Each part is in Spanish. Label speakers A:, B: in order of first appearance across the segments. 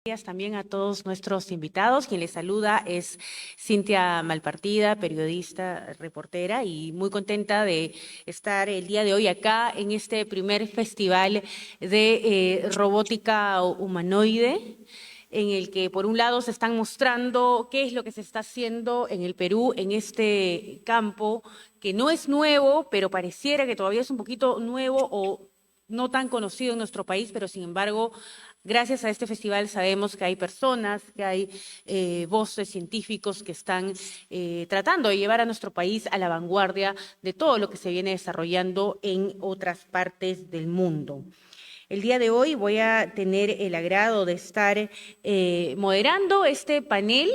A: Gracias también a todos nuestros invitados. Quien les saluda es Cintia Malpartida, periodista, reportera, y muy contenta de estar el día de hoy acá en este primer festival de robótica humanoide, en el que por un lado se están mostrando qué es lo que se está haciendo en el Perú en este campo, que no es nuevo, pero pareciera que todavía es un poquito nuevo o no tan conocido en nuestro país, pero sin embargo, gracias a este festival sabemos que hay personas, que hay voces, científicos que están tratando de llevar a nuestro país a la vanguardia de todo lo que se viene desarrollando en otras partes del mundo. El día de hoy voy a tener el agrado de estar moderando este panel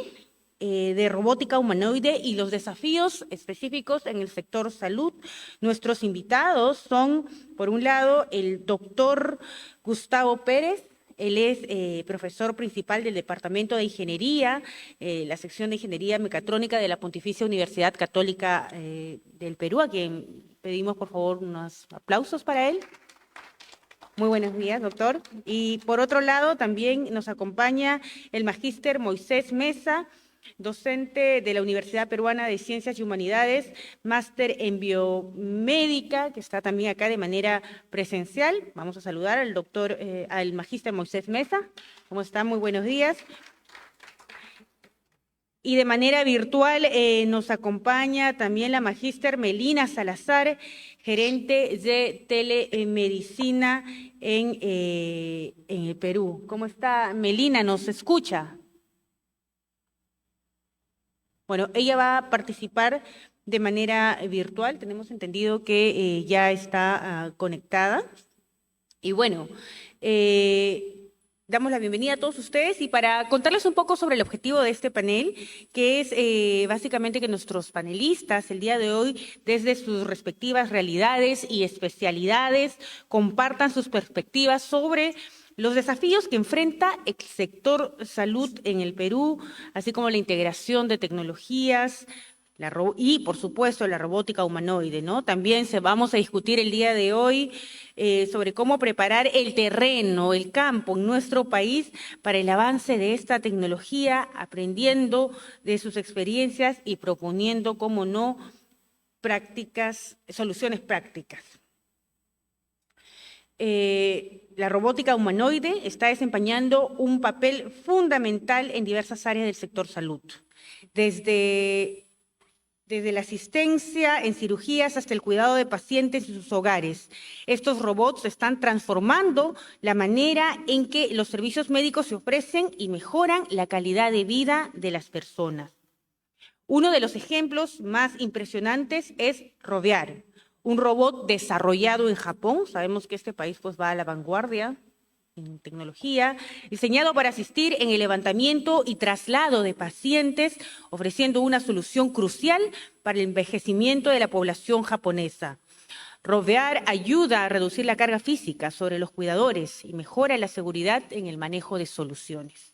A: de robótica humanoide y los desafíos específicos en el sector salud. Nuestros invitados son, por un lado, el doctor Gustavo Pérez. Él es profesor principal del Departamento de Ingeniería, la sección de Ingeniería Mecatrónica de la Pontificia Universidad Católica del Perú, a quien pedimos, por favor, unos aplausos para él. Muy buenos días, doctor. Y por otro lado, también nos acompaña el magíster Moisés Mesa, docente de la Universidad Peruana de Ciencias y Humanidades, máster en biomédica, que está también acá de manera presencial. Vamos a saludar al doctor, al magíster Moisés Mesa. ¿Cómo está? Muy buenos días. Y de manera virtual nos acompaña también la magíster Melina Salazar, gerente de telemedicina en el Perú. ¿Cómo está Melina? ¿Nos escucha? Bueno, ella va a participar de manera virtual. Tenemos entendido que ya está conectada. Y bueno, damos la bienvenida a todos ustedes y para contarles un poco sobre el objetivo de este panel, que es básicamente que nuestros panelistas el día de hoy, desde sus respectivas realidades y especialidades, compartan sus perspectivas sobre los desafíos que enfrenta el sector salud en el Perú, así como la integración de tecnologías, y, por supuesto, la robótica humanoide, ¿no? También vamos a discutir el día de hoy sobre cómo preparar el terreno, el campo en nuestro país para el avance de esta tecnología, aprendiendo de sus experiencias y proponiendo, cómo no, soluciones prácticas. La robótica humanoide está desempeñando un papel fundamental en diversas áreas del sector salud, desde la asistencia en cirugías hasta el cuidado de pacientes y sus hogares. Estos robots están transformando la manera en que los servicios médicos se ofrecen y mejoran la calidad de vida de las personas. Uno de los ejemplos más impresionantes es Rovear, un robot desarrollado en Japón. Sabemos que este país pues va a la vanguardia en tecnología, diseñado para asistir en el levantamiento y traslado de pacientes, ofreciendo una solución crucial para el envejecimiento de la población japonesa. Rovear ayuda a reducir la carga física sobre los cuidadores y mejora la seguridad en el manejo de soluciones.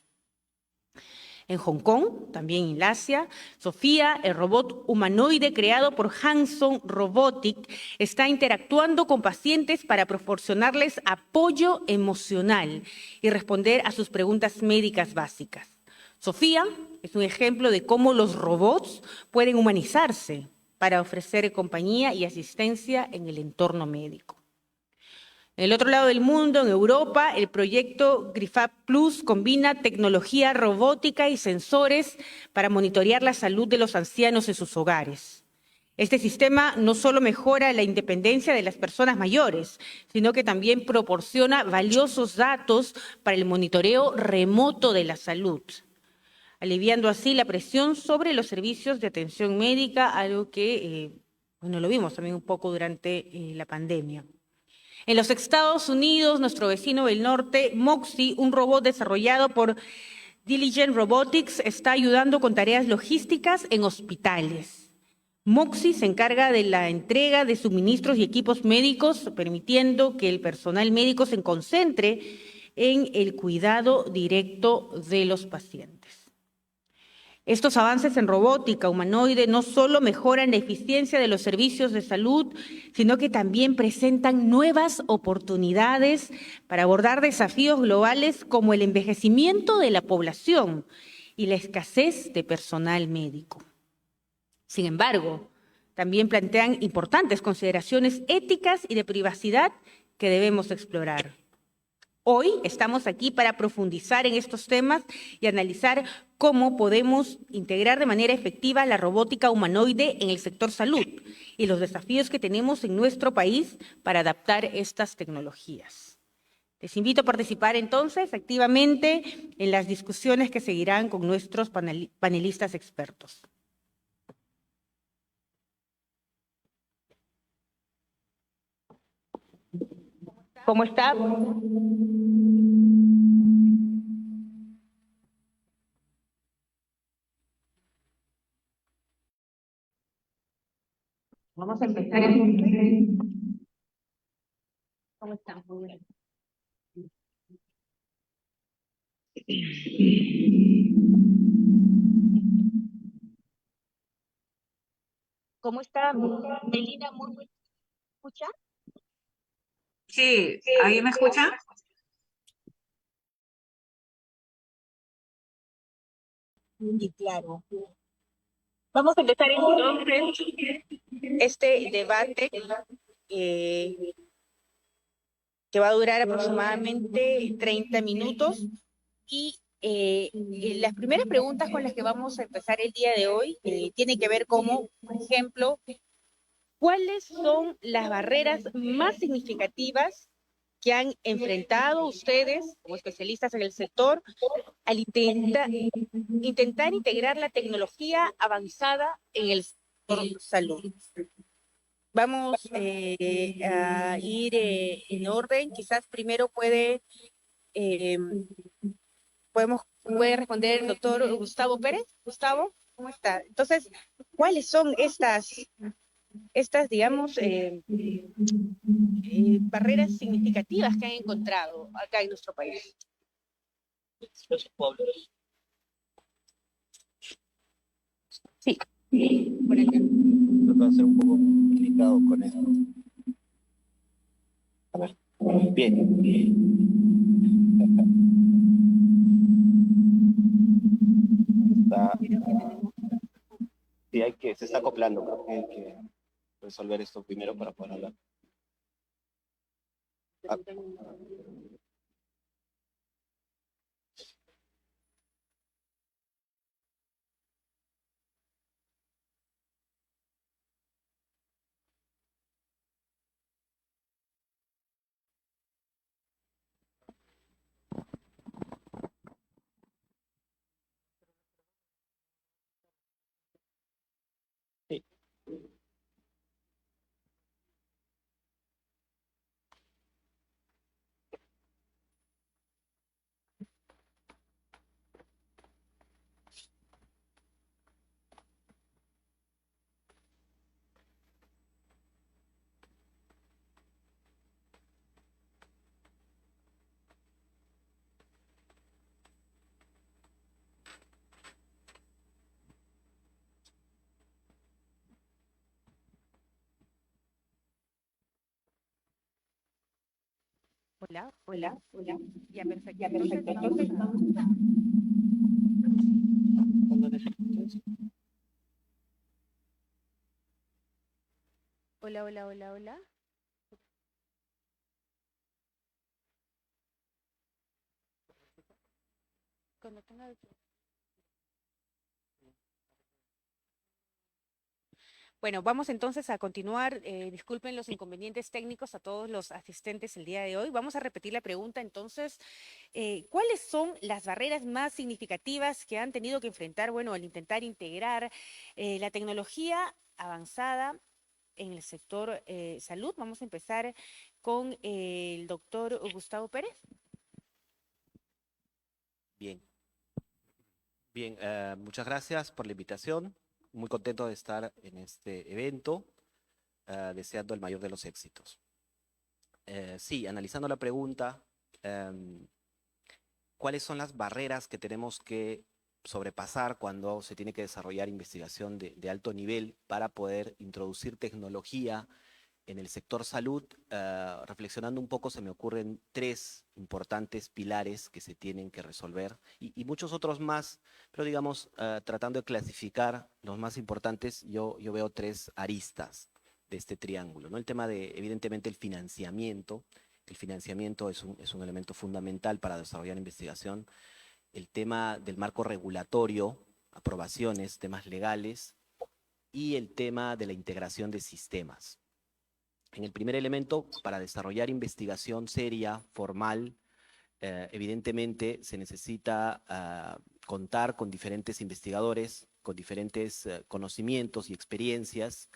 A: En Hong Kong, también en Asia, Sofía, el robot humanoide creado por Hanson Robotic, está interactuando con pacientes para proporcionarles apoyo emocional y responder a sus preguntas médicas básicas. Sofía es un ejemplo de cómo los robots pueden humanizarse para ofrecer compañía y asistencia en el entorno médico. En el otro lado del mundo, en Europa, el proyecto GRIFAP Plus combina tecnología robótica y sensores para monitorear la salud de los ancianos en sus hogares. Este sistema no solo mejora la independencia de las personas mayores, sino que también proporciona valiosos datos para el monitoreo remoto de la salud, aliviando así la presión sobre los servicios de atención médica, algo que lo vimos también un poco durante la pandemia. En los Estados Unidos, nuestro vecino del norte, Moxie, un robot desarrollado por Diligent Robotics, está ayudando con tareas logísticas en hospitales. Moxie se encarga de la entrega de suministros y equipos médicos, permitiendo que el personal médico se concentre en el cuidado directo de los pacientes. Estos avances en robótica humanoide no solo mejoran la eficiencia de los servicios de salud, sino que también presentan nuevas oportunidades para abordar desafíos globales como el envejecimiento de la población y la escasez de personal médico. Sin embargo, también plantean importantes consideraciones éticas y de privacidad que debemos explorar. Hoy estamos aquí para profundizar en estos temas y analizar cómo podemos integrar de manera efectiva la robótica humanoide en el sector salud y los desafíos que tenemos en nuestro país para adaptar estas tecnologías. Les invito a participar entonces activamente en las discusiones que seguirán con nuestros panelistas expertos. ¿Cómo está? Vamos a empezar entonces. ¿Cómo están? Muy bien. ¿Cómo está, Melina? ¿Me escucha?
B: Sí, ¿ahí me escucha?
A: Y claro. Vamos a empezar entonces este debate que va a durar aproximadamente 30 minutos y las primeras preguntas con las que vamos a empezar el día de hoy tienen que ver como, por ejemplo, ¿cuáles son las barreras más significativas que han enfrentado ustedes como especialistas en el sector al intentar integrar la tecnología avanzada en el sector salud? Vamos a ir en orden. Quizás primero eh, puede responder el doctor Gustavo Pérez. Gustavo, ¿cómo está? Entonces, ¿cuáles son digamos, barreras significativas que han encontrado acá en nuestro país? Sí, por acá.
C: Va a ser un poco complicado con esto. A ver. Bien. Está, sí, se está acoplando. Creo que hay que resolver esto primero para poder hablar. Ah. Sí.
A: Hola, hola, hola. Ya, perfecto. Ya, perfecto. Entonces, hola, hola, hola, hola. Cuando tenga... Bueno, vamos entonces a continuar. Disculpen los inconvenientes técnicos a todos los asistentes el día de hoy. Vamos a repetir la pregunta entonces. ¿Cuáles son las barreras más significativas que han tenido que enfrentar, bueno, al intentar integrar la tecnología avanzada en el sector salud? Vamos a empezar con el doctor Gustavo Pérez.
C: Bien. Bien, muchas gracias por la invitación. Muy contento de estar en este evento, deseando el mayor de los éxitos. Sí, analizando la pregunta, ¿cuáles son las barreras que tenemos que sobrepasar cuando se tiene que desarrollar investigación de alto nivel para poder introducir tecnología en el sector salud. Reflexionando un poco, se me ocurren tres importantes pilares que se tienen que resolver y muchos otros más, pero digamos, tratando de clasificar los más importantes, yo veo tres aristas de este triángulo, ¿no? El tema de, evidentemente, el financiamiento. El financiamiento es un elemento fundamental para desarrollar investigación. El tema del marco regulatorio, aprobaciones, temas legales, y el tema de la integración de sistemas. En el primer elemento, para desarrollar investigación seria, formal, evidentemente se necesita contar con diferentes investigadores, con diferentes conocimientos y experiencias.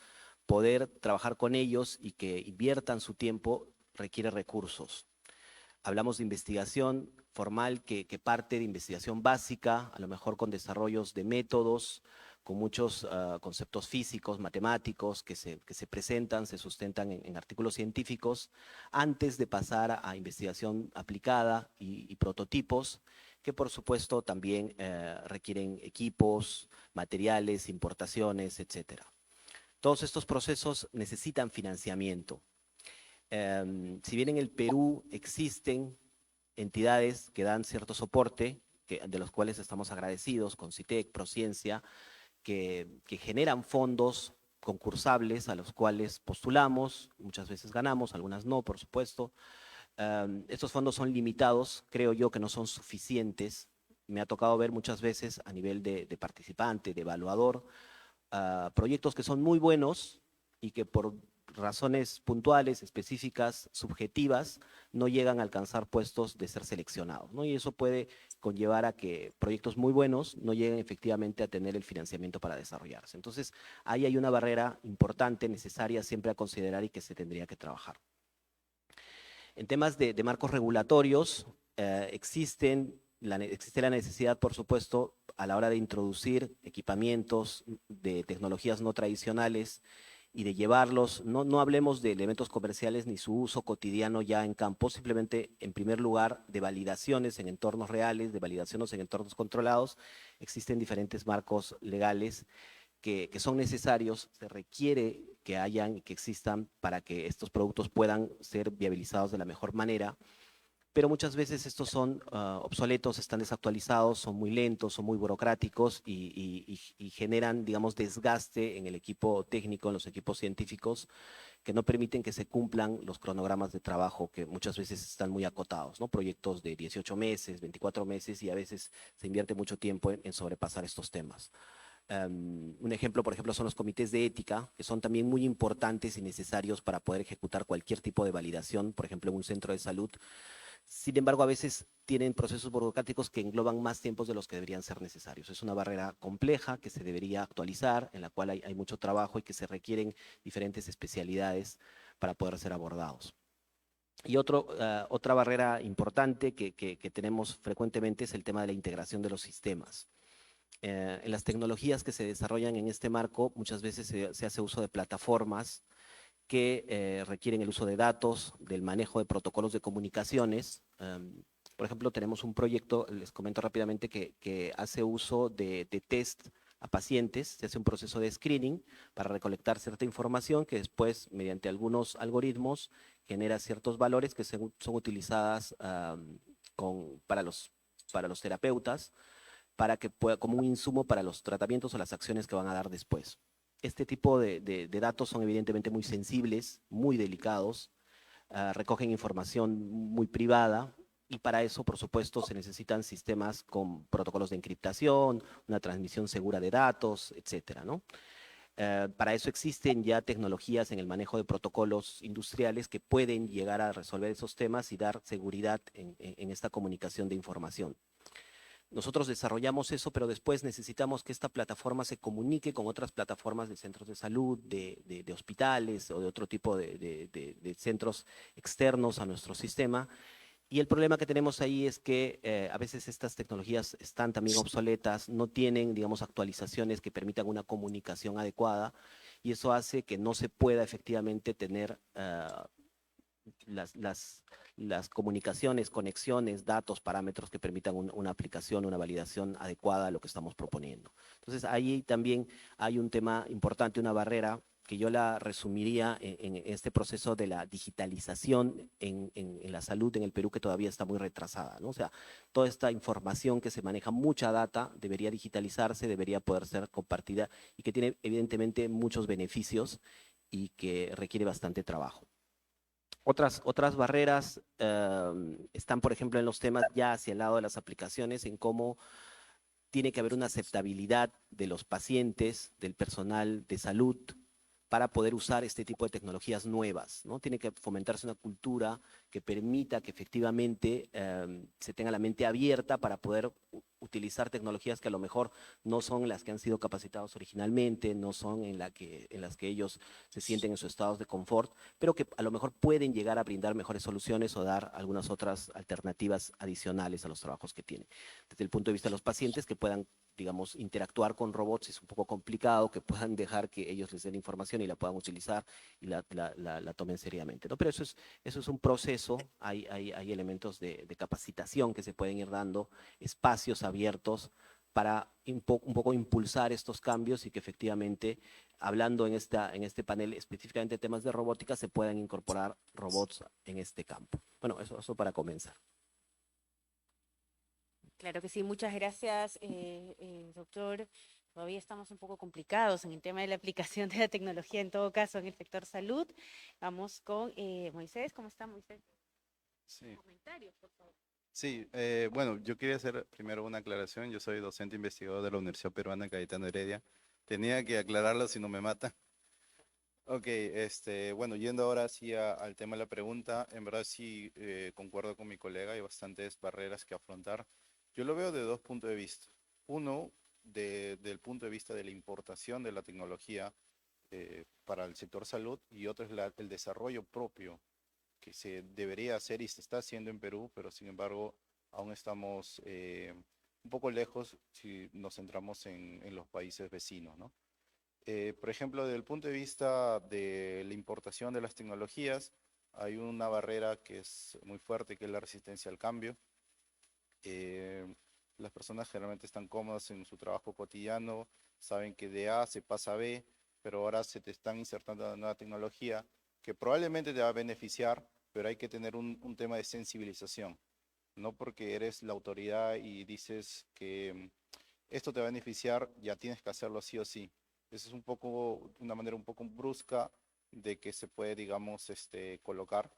C: Poder trabajar con ellos y que inviertan su tiempo requiere recursos. Hablamos de investigación formal que parte de investigación básica, a lo mejor con desarrollos de métodos, con muchos conceptos físicos, matemáticos, que se presentan, se sustentan en artículos científicos, antes de pasar a investigación aplicada y prototipos, que por supuesto también requieren equipos, materiales, importaciones, etcétera. Todos estos procesos necesitan financiamiento. Si bien en el Perú existen entidades que dan cierto soporte, de los cuales estamos agradecidos, Concitec, Prociencia, que generan fondos concursables a los cuales postulamos, muchas veces ganamos, algunas no, por supuesto. Estos fondos son limitados, creo yo que no son suficientes. Me ha tocado ver muchas veces a nivel de participante, de evaluador, proyectos que son muy buenos y que por razones puntuales, específicas, subjetivas, no llegan a alcanzar puestos de ser seleccionados, ¿no? Y eso puede conllevar a que proyectos muy buenos no lleguen efectivamente a tener el financiamiento para desarrollarse. Entonces, ahí hay una barrera importante, necesaria siempre a considerar y que se tendría que trabajar. En temas de marcos regulatorios, existe la necesidad, por supuesto, a la hora de introducir equipamientos de tecnologías no tradicionales y de llevarlos, no hablemos de elementos comerciales ni su uso cotidiano ya en campo, simplemente en primer lugar de validaciones en entornos reales, de validaciones en entornos controlados. Existen diferentes marcos legales que son necesarios, se requiere que hayan y que existan para que estos productos puedan ser viabilizados de la mejor manera, pero muchas veces estos son obsoletos, están desactualizados, son muy lentos, son muy burocráticos y generan, digamos, desgaste en el equipo técnico, en los equipos científicos, que no permiten que se cumplan los cronogramas de trabajo que muchas veces están muy acotados, ¿no? Proyectos de 18 meses, 24 meses y a veces se invierte mucho tiempo en sobrepasar estos temas. Un ejemplo, por ejemplo, son los comités de ética, que son también muy importantes y necesarios para poder ejecutar cualquier tipo de validación, por ejemplo, en un centro de salud. Sin embargo, a veces tienen procesos burocráticos que engloban más tiempos de los que deberían ser necesarios. Es una barrera compleja que se debería actualizar, en la cual hay mucho trabajo y que se requieren diferentes especialidades para poder ser abordados. Y otra barrera importante que tenemos frecuentemente es el tema de la integración de los sistemas. En las tecnologías que se desarrollan en este marco, muchas veces se hace uso de plataformas que requieren el uso de datos, del manejo de protocolos de comunicaciones. Por ejemplo, tenemos un proyecto, les comento rápidamente, que hace uso de test a pacientes, se hace un proceso de screening para recolectar cierta información que después, mediante algunos algoritmos, genera ciertos valores que son utilizadas para los terapeutas, para que pueda, como un insumo para los tratamientos o las acciones que van a dar después. Este tipo de datos son evidentemente muy sensibles, muy delicados, recogen información muy privada y para eso, por supuesto, se necesitan sistemas con protocolos de encriptación, una transmisión segura de datos, etcétera, ¿no? Para eso existen ya tecnologías en el manejo de protocolos industriales que pueden llegar a resolver esos temas y dar seguridad en esta comunicación de información. Nosotros desarrollamos eso, pero después necesitamos que esta plataforma se comunique con otras plataformas de centros de salud, de hospitales o de otro tipo de centros externos a nuestro sistema. Y el problema que tenemos ahí es que a veces estas tecnologías están también obsoletas, no tienen, digamos, actualizaciones que permitan una comunicación adecuada y eso hace que no se pueda efectivamente tener las las comunicaciones, conexiones, datos, parámetros que permitan una aplicación, una validación adecuada a lo que estamos proponiendo. Entonces, ahí también hay un tema importante, una barrera que yo la resumiría en este proceso de la digitalización en la salud en el Perú, que todavía está muy retrasada, ¿no? O sea, toda esta información que se maneja, mucha data, debería digitalizarse, debería poder ser compartida y que tiene evidentemente muchos beneficios y que requiere bastante trabajo. Otras barreras están, por ejemplo, en los temas ya hacia el lado de las aplicaciones, en cómo tiene que haber una aceptabilidad de los pacientes, del personal de salud, para poder usar este tipo de tecnologías nuevas, ¿no? Tiene que fomentarse una cultura que permita que efectivamente se tenga la mente abierta para poder utilizar tecnologías que a lo mejor no son las que han sido capacitados originalmente, no son en las que ellos se sienten en sus estados de confort, pero que a lo mejor pueden llegar a brindar mejores soluciones o dar algunas otras alternativas adicionales a los trabajos que tienen. Desde el punto de vista de los pacientes, que puedan, digamos, interactuar con robots es un poco complicado, que puedan dejar que ellos les den información y la puedan utilizar y la tomen seriamente, ¿no? Pero eso es un proceso, hay elementos de capacitación que se pueden ir dando, espacios abiertos para un poco impulsar estos cambios y que efectivamente, hablando en este panel específicamente de temas de robótica, se puedan incorporar robots en este campo. Bueno, eso para comenzar.
A: Claro que sí, muchas gracias, doctor. Todavía estamos un poco complicados en el tema de la aplicación de la tecnología, en todo caso, en el sector salud. Vamos con Moisés. ¿Cómo está, Moisés?
B: Sí,
A: Comentarios, por favor.
B: sí, bueno, yo quería hacer primero una aclaración. Yo soy docente investigador de la Universidad Peruana Cayetano Heredia. Tenía que aclararlo si no me mata. Ok, bueno, yendo ahora sí al tema de la pregunta, en verdad sí concuerdo con mi colega, hay bastantes barreras que afrontar. Yo lo veo de dos puntos de vista. Uno, del punto de vista de la importación de la tecnología para el sector salud, y otro es el desarrollo propio que se debería hacer y se está haciendo en Perú, pero sin embargo aún estamos un poco lejos si nos centramos en los países vecinos, ¿no? Por ejemplo, desde el punto de vista de la importación de las tecnologías, hay una barrera que es muy fuerte, que es la resistencia al cambio. Eh, las personas generalmente están cómodas en su trabajo cotidiano, saben que de A se pasa a B, pero ahora se te están insertando una nueva tecnología que probablemente te va a beneficiar, pero hay que tener un tema de sensibilización. No porque eres la autoridad y dices que esto te va a beneficiar, ya tienes que hacerlo sí o sí. Esa es un poco, una manera un poco brusca de que se puede, digamos, colocar.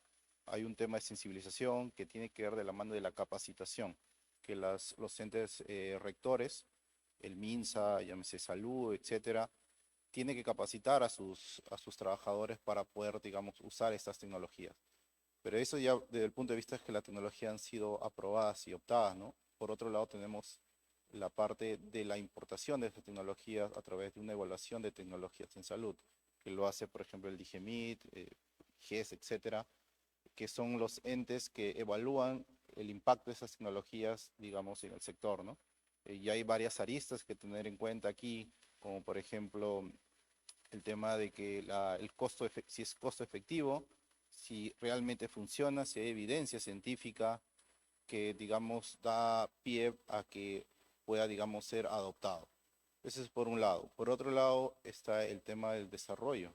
B: Hay un tema de sensibilización que tiene que ver de la mano de la capacitación, que los entes rectores, el MINSA, llámese salud, etcétera, tiene que capacitar a sus trabajadores para poder, digamos, usar estas tecnologías. Pero eso ya desde el punto de vista es que las tecnologías han sido aprobadas y optadas, ¿no? Por otro lado tenemos la parte de la importación de estas tecnologías a través de una evaluación de tecnologías en salud, que lo hace, por ejemplo, el DIGEMIT, GES, etcétera, que son los entes que evalúan el impacto de esas tecnologías, digamos, en el sector, ¿no? Y hay varias aristas que tener en cuenta aquí, como por ejemplo el tema de que el costo, si es costo efectivo, si realmente funciona, si hay evidencia científica que, digamos, da pie a que pueda, digamos, ser adoptado. Ese es por un lado. Por otro lado está el tema del desarrollo.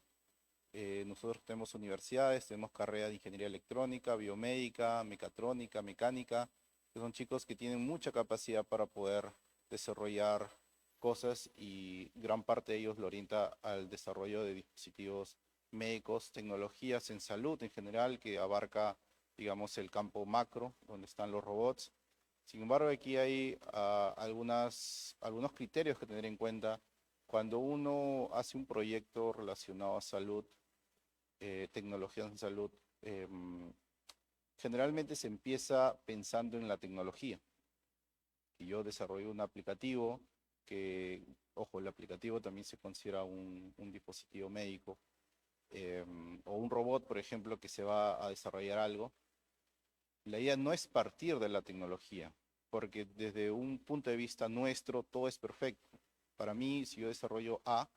B: Nosotros tenemos universidades, tenemos carreras de ingeniería electrónica, biomédica, mecatrónica, mecánica, que son chicos que tienen mucha capacidad para poder desarrollar cosas y gran parte de ellos lo orienta al desarrollo de dispositivos médicos, tecnologías en salud en general, que abarca, digamos, el campo macro, donde están los robots. Sin embargo, aquí hay algunos criterios que tener en cuenta cuando uno hace un proyecto relacionado a salud, tecnologías en salud. Generalmente se empieza pensando en la tecnología. Y yo desarrollo un aplicativo que, ojo, el aplicativo también se considera un dispositivo médico, o un robot, por ejemplo, que se va a desarrollar algo. La idea no es partir de la tecnología, porque desde un punto de vista nuestro todo es perfecto. Para mí, si yo desarrollo A,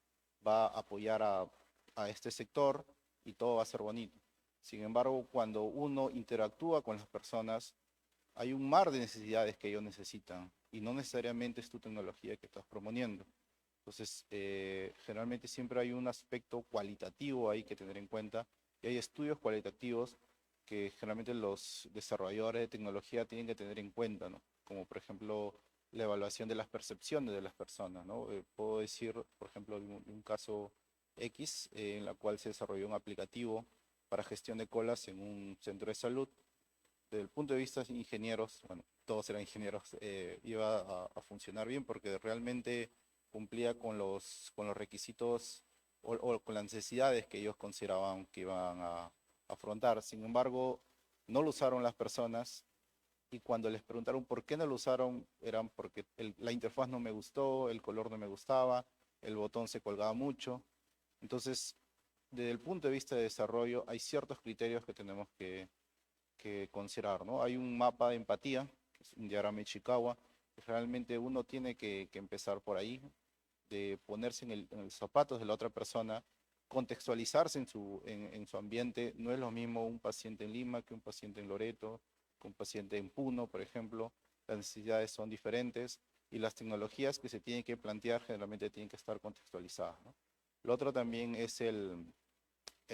B: va a apoyar a este sector y todo va a ser bonito. Sin embargo, cuando uno interactúa con las personas, hay un mar de necesidades que ellos necesitan y no necesariamente es tu tecnología que estás proponiendo. Entonces, generalmente siempre hay un aspecto cualitativo ahí que tener en cuenta y hay estudios cualitativos que generalmente los desarrolladores de tecnología tienen que tener en cuenta, ¿no? Como por ejemplo la evaluación de las percepciones de las personas, ¿no? Puedo decir, por ejemplo, un caso X en la cual se desarrolló un aplicativo para gestión de colas en un centro de salud. Desde el punto de vista de ingenieros, bueno, todos eran ingenieros, iba a funcionar bien porque realmente cumplía con los requisitos o con las necesidades que ellos consideraban que iban a afrontar. Sin embargo, no lo usaron las personas y cuando les preguntaron por qué no lo usaron, eran porque la interfaz no me gustó, el color no me gustaba, el botón se colgaba mucho. Entonces, desde el punto de vista de desarrollo, hay ciertos criterios que tenemos que considerar, ¿no? Hay un mapa de empatía, que es un diagrama de Ishikawa, que realmente uno tiene que empezar por ahí, de ponerse en los zapatos de la otra persona, contextualizarse en su ambiente. No es lo mismo un paciente en Lima que un paciente en Loreto, que un paciente en Puno, por ejemplo. Las necesidades son diferentes y las tecnologías que se tienen que plantear generalmente tienen que estar contextualizadas, ¿no? Lo otro también es el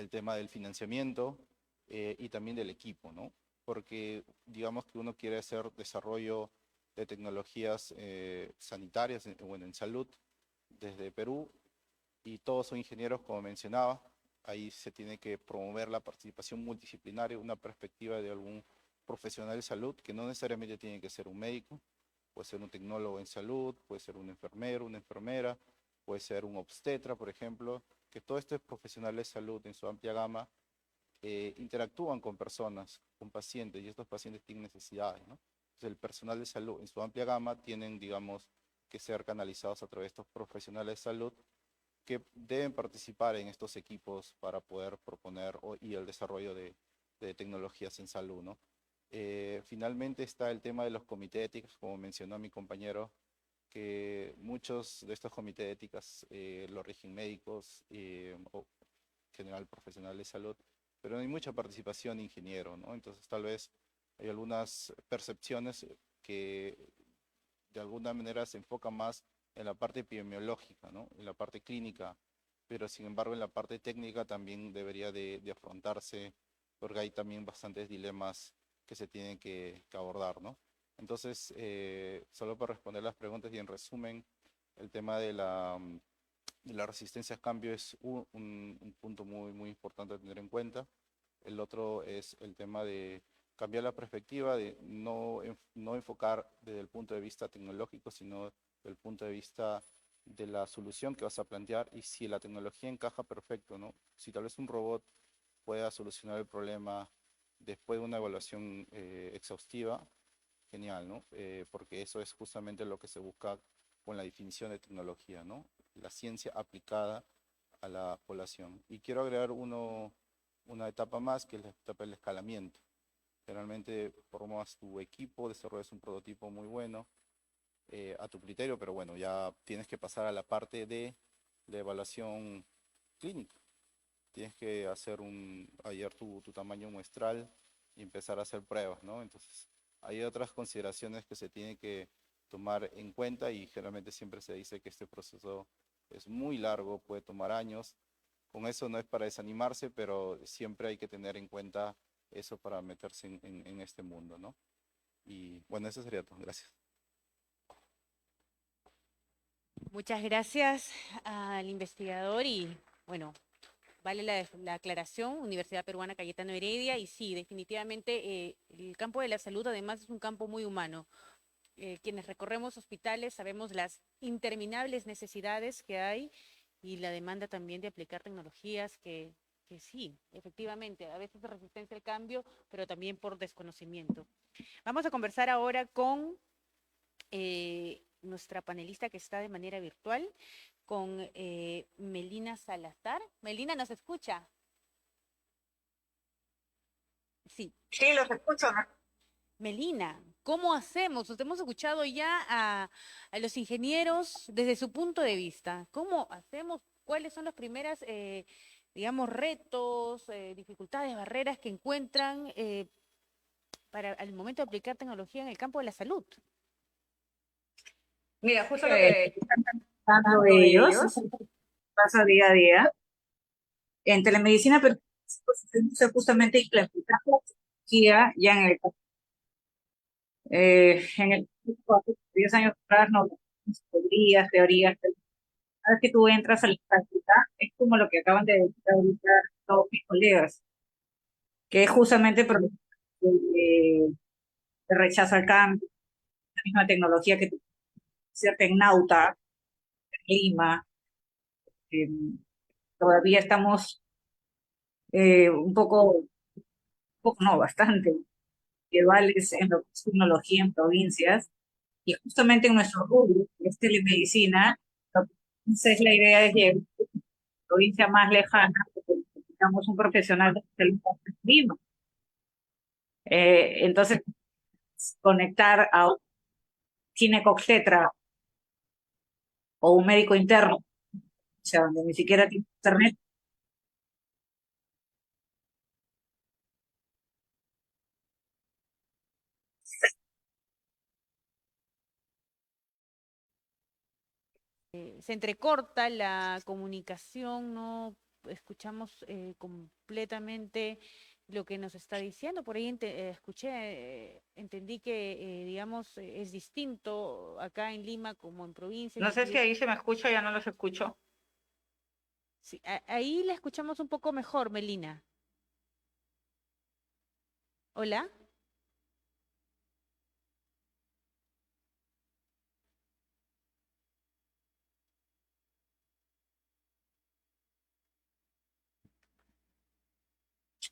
B: tema del financiamiento y también del equipo, ¿no? Porque digamos que uno quiere hacer desarrollo de tecnologías sanitarias, bueno, en salud, desde Perú, y todos son ingenieros, como mencionaba. Ahí se tiene que promover la participación multidisciplinaria, una perspectiva de algún profesional de salud, que no necesariamente tiene que ser un médico, puede ser un tecnólogo en salud, puede ser un enfermero, una enfermera, puede ser un obstetra, por ejemplo, que todos estos profesionales de salud en su amplia gama interactúan con personas, con pacientes, y estos pacientes tienen necesidades, ¿no? Entonces, el personal de salud en su amplia gama tienen, digamos, que ser canalizados a través de estos profesionales de salud que deben participar en estos equipos para poder proponer y el desarrollo de tecnologías en salud, ¿no? Finalmente está el tema de los comités éticos, como mencionó mi compañero, que muchos de estos comités de éticas lo rigen médicos o general profesional de salud, pero no hay mucha participación de ingeniero, ¿no? Entonces tal vez hay algunas percepciones que de alguna manera se enfocan más en la parte epidemiológica, ¿no? En la parte clínica, pero sin embargo en la parte técnica también debería de afrontarse, porque hay también bastantes dilemas que se tienen que abordar, ¿no? Entonces, solo para responder las preguntas y en resumen, el tema de la resistencia al cambio es un punto muy importante a tener en cuenta. El otro es el tema de cambiar la perspectiva, de no enfocar desde el punto de vista tecnológico, sino desde el punto de vista de la solución que vas a plantear y si la tecnología encaja perfecto, ¿no? Si tal vez un robot pueda solucionar el problema después de una evaluación exhaustiva, genial, ¿no? Porque eso es justamente lo que se busca con la definición de tecnología, ¿no? La ciencia aplicada a la población. Y quiero agregar una etapa más, que es la etapa del escalamiento. Generalmente formas tu equipo, desarrollas un prototipo muy bueno a tu criterio, pero bueno, ya tienes que pasar a la parte de la evaluación clínica. Tienes que hacer hallar tu tamaño muestral y empezar a hacer pruebas, ¿no? Entonces, hay otras consideraciones que se tienen que tomar en cuenta y generalmente siempre se dice que este proceso es muy largo, puede tomar años. Con eso no es para desanimarse, pero siempre hay que tener en cuenta eso para meterse en este mundo, ¿no? Y bueno, eso sería todo. Gracias.
A: Muchas gracias al investigador y, bueno, vale la aclaración, Universidad Peruana Cayetano Heredia, y sí, definitivamente el campo de la salud además es un campo muy humano. Quienes recorremos hospitales sabemos las interminables necesidades que hay y la demanda también de aplicar tecnologías que sí, efectivamente, a veces de resistencia al cambio, pero también por desconocimiento. Vamos a conversar ahora con nuestra panelista que está de manera virtual, con Melina Salazar. Melina, ¿nos escucha? Sí.
D: Sí, los escucho, ¿no?
A: Melina, ¿cómo hacemos? Usted hemos escuchado ya a los ingenieros desde su punto de vista. ¿Cómo hacemos? ¿Cuáles son las primeras digamos, retos, dificultades, barreras que encuentran para al momento de aplicar tecnología en el campo de la salud?
D: Mira, justo lo que están tratando ellos pasa día a día. En telemedicina, pero se justamente implementar la tecnología ya en el 10 años atrás, no, teorías. Cada vez que tú entras a la práctica, es como lo que acaban de decir ahorita todos mis colegas, que es justamente por de rechazo al cambio, la misma tecnología que ser tecnauta, clima, eh, todavía estamos un poco no, bastante medievales en lo que es tecnología en provincias, y justamente en nuestro rubro, que es telemedicina, entonces la idea es llegar a la provincia más lejana, porque necesitamos un profesional de Lima. Entonces, conectar a un ginecobstetra o un médico interno, o sea, donde ni siquiera tiene internet.
A: Se entrecorta la comunicación, no escuchamos completamente lo que nos está diciendo. Por ahí escuché, entendí que, digamos, es distinto acá en Lima como en provincias.
D: No sé si ahí se me escucha, ya no los escucho.
A: Sí, ahí la escuchamos un poco mejor, Melina. Hola.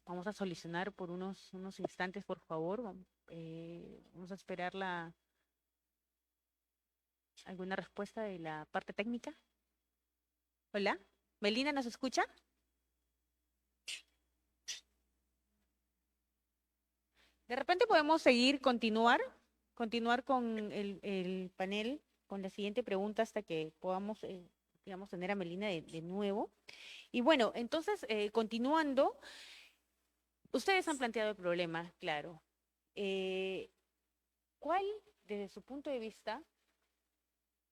A: Vamos a solucionar por unos instantes, por favor. Vamos a esperar alguna respuesta de la parte técnica. Hola. Melina, ¿nos escucha? De repente podemos continuar con el panel, con la siguiente pregunta hasta que podamos, digamos, tener a Melina de nuevo. Y bueno, entonces, continuando, ustedes han planteado el problema, claro. ¿Cuál, desde su punto de vista,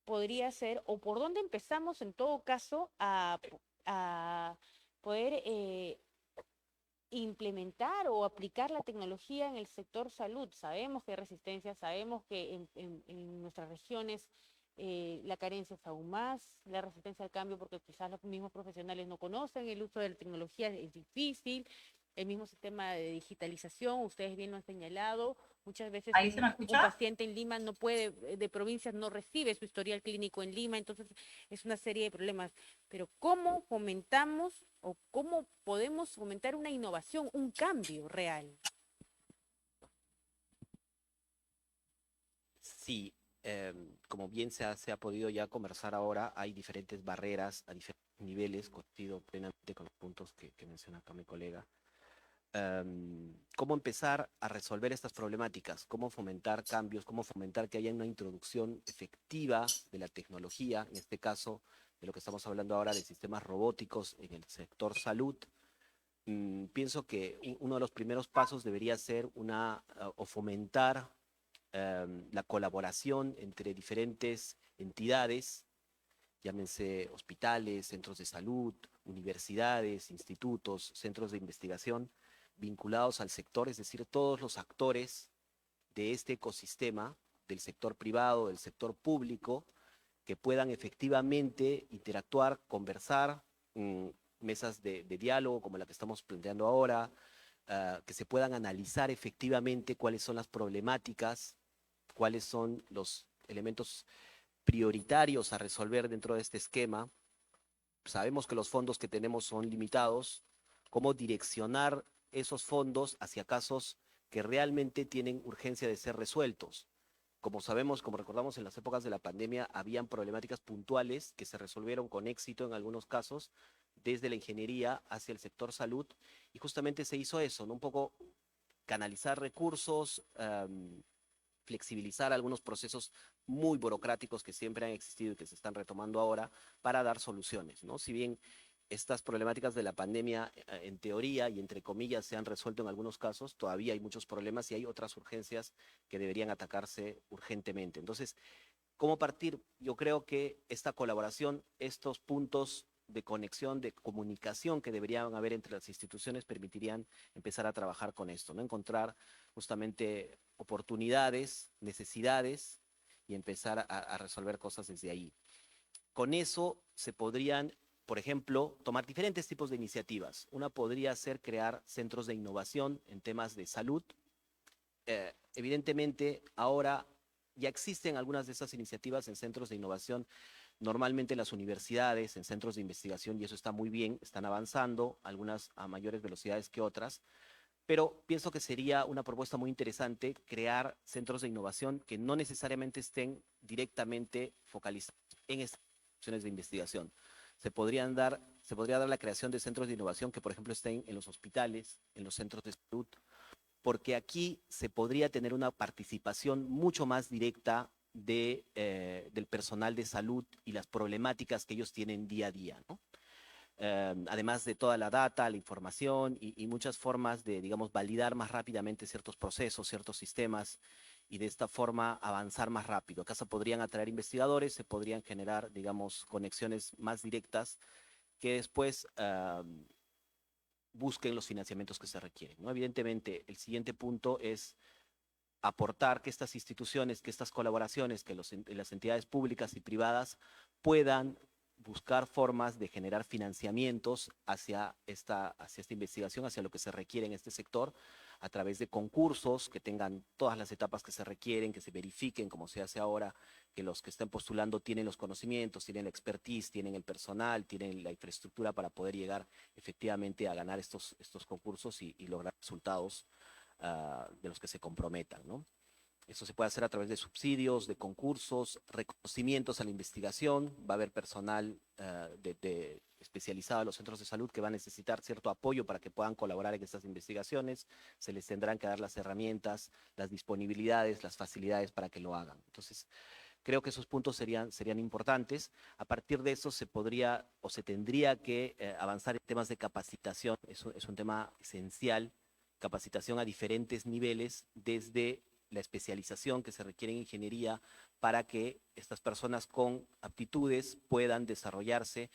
A: podría ser, o por dónde empezamos en todo caso a poder implementar o aplicar la tecnología en el sector salud? Sabemos que hay resistencia, sabemos que en nuestras regiones la carencia es aún más, la resistencia al cambio porque quizás los mismos profesionales no conocen el uso de la tecnología, es difícil, el mismo sistema de digitalización, ustedes bien lo han señalado, muchas veces
D: ¿Ahí se me
A: un
D: escucha?
A: paciente en Lima no puede, de provincias no recibe su historial clínico en Lima, entonces es una serie de problemas. Pero ¿cómo fomentamos o cómo podemos fomentar una innovación, un cambio real?
C: Sí, como bien se ha podido ya conversar ahora, hay diferentes barreras a diferentes niveles, coincido plenamente con los puntos que menciona acá mi colega. ¿Cómo empezar a resolver estas problemáticas? ¿Cómo fomentar cambios? ¿Cómo fomentar que haya una introducción efectiva de la tecnología, en este caso de lo que estamos hablando ahora de sistemas robóticos en el sector salud? Pienso que uno de los primeros pasos debería ser o fomentar la colaboración entre diferentes entidades, llámense hospitales, centros de salud, universidades, institutos, centros de investigación, vinculados al sector, es decir, todos los actores de este ecosistema, del sector privado, del sector público, que puedan efectivamente interactuar, conversar, mesas de diálogo como la que estamos planteando ahora, que se puedan analizar efectivamente cuáles son las problemáticas, cuáles son los elementos prioritarios a resolver dentro de este esquema. Sabemos que los fondos que tenemos son limitados. ¿Cómo direccionar esos fondos hacia casos que realmente tienen urgencia de ser resueltos? Como sabemos, como recordamos en las épocas de la pandemia, habían problemáticas puntuales que se resolvieron con éxito en algunos casos, desde la ingeniería hacia el sector salud, y justamente se hizo eso, ¿no? Un poco canalizar recursos, flexibilizar algunos procesos muy burocráticos que siempre han existido y que se están retomando ahora para dar soluciones, ¿no? Si bien estas problemáticas de la pandemia, en teoría y entre comillas, se han resuelto en algunos casos, todavía hay muchos problemas y hay otras urgencias que deberían atacarse urgentemente. Entonces, ¿cómo partir? Yo creo que esta colaboración, estos puntos de conexión, de comunicación que deberían haber entre las instituciones permitirían empezar a trabajar con esto, ¿no? Encontrar justamente oportunidades, necesidades y empezar a resolver cosas desde ahí. Con eso se podrían, por ejemplo, tomar diferentes tipos de iniciativas. Una podría ser crear centros de innovación en temas de salud. Evidentemente, ahora ya existen algunas de esas iniciativas en centros de innovación, normalmente en las universidades, en centros de investigación, y eso está muy bien, están avanzando, algunas a mayores velocidades que otras, pero pienso que sería una propuesta muy interesante crear centros de innovación que no necesariamente estén directamente focalizados en instituciones de investigación. Se podría dar la creación de centros de innovación que, por ejemplo, estén en los hospitales, en los centros de salud, porque aquí se podría tener una participación mucho más directa del personal de salud y las problemáticas que ellos tienen día a día, ¿no? Además de toda la data, la información y muchas formas de, digamos, validar más rápidamente ciertos procesos, ciertos sistemas y de esta forma avanzar más rápido. Acá se podrían atraer investigadores, se podrían generar, digamos, conexiones más directas que después busquen los financiamientos que se requieren, ¿no? Evidentemente, el siguiente punto es aportar que estas instituciones, que estas colaboraciones, que las entidades públicas y privadas puedan buscar formas de generar financiamientos hacia esta investigación, hacia lo que se requiere en este sector, a través de concursos que tengan todas las etapas que se requieren, que se verifiquen, como se hace ahora, que los que estén postulando tienen los conocimientos, tienen la expertise, tienen el personal, tienen la infraestructura para poder llegar efectivamente a ganar estos concursos y lograr resultados de los que se comprometan, ¿no? Eso se puede hacer a través de subsidios, de concursos, reconocimientos a la investigación. Va a haber personal especializado en los centros de salud que va a necesitar cierto apoyo para que puedan colaborar en estas investigaciones. Se les tendrán que dar las herramientas, las disponibilidades, las facilidades para que lo hagan. Entonces, creo que esos puntos serían importantes. A partir de eso se podría o se tendría que avanzar en temas de capacitación. Eso es un tema esencial. Capacitación a diferentes niveles, desde la especialización que se requiere en ingeniería para que estas personas con aptitudes puedan desarrollarse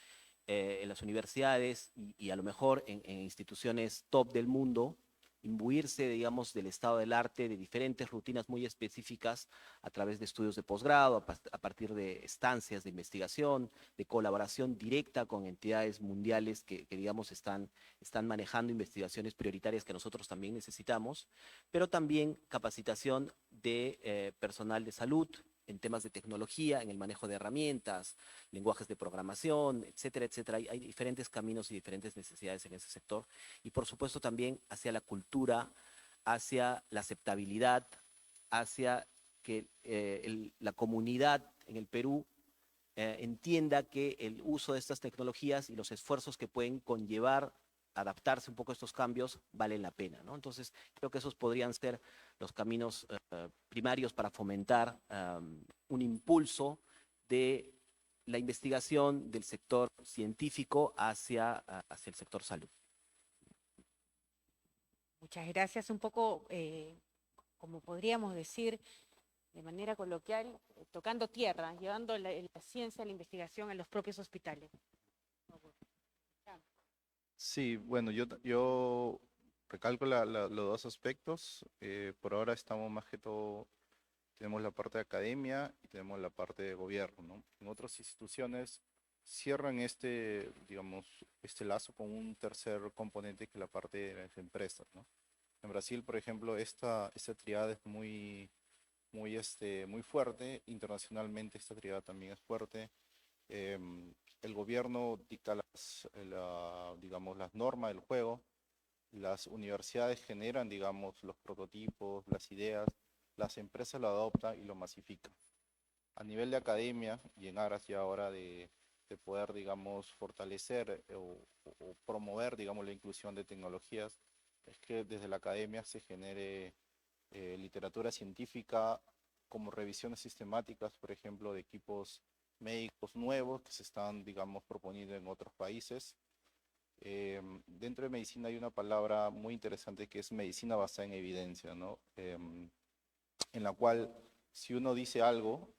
C: en las universidades y a lo mejor en instituciones top del mundo, imbuirse, digamos, del estado del arte, de diferentes rutinas muy específicas a través de estudios de posgrado, a partir de estancias de investigación, de colaboración directa con entidades mundiales que digamos, están manejando investigaciones prioritarias que nosotros también necesitamos, pero también capacitación de personal de salud en temas de tecnología, en el manejo de herramientas, lenguajes de programación, etcétera, etcétera. Hay diferentes caminos y diferentes necesidades en ese sector. Y por supuesto también hacia la cultura, hacia la aceptabilidad, hacia que la comunidad en el Perú entienda que el uso de estas tecnologías y los esfuerzos que pueden conllevar adaptarse un poco a estos cambios valen la pena, ¿no? Entonces, creo que esos podrían ser los caminos primarios para fomentar un impulso de la investigación del sector científico hacia el sector salud.
A: Muchas gracias. Un poco, como podríamos decir de manera coloquial, tocando tierra, llevando la ciencia, la investigación a los propios hospitales.
B: Sí, bueno, yo recalco los dos aspectos. Por ahora estamos más que todo, tenemos la parte de academia y tenemos la parte de gobierno, ¿no? En otras instituciones cierran digamos, este lazo con un tercer componente que es la parte de las empresas, ¿no? En Brasil, por ejemplo, esta triada es muy fuerte. Internacionalmente esta triada también es fuerte. El gobierno dicta digamos, las normas del juego. Las universidades generan, digamos, los prototipos, las ideas. Las empresas lo adoptan y lo masifican. A nivel de academia y en aras ya ahora de poder, digamos, fortalecer o promover, digamos, la inclusión de tecnologías, es que desde la academia se genere literatura científica como revisiones sistemáticas, por ejemplo, de equipos médicos nuevos que se están, digamos, proponiendo en otros países, Dentro de medicina hay una palabra muy interesante que es medicina basada en evidencia, ¿no? En la cual si uno dice algo,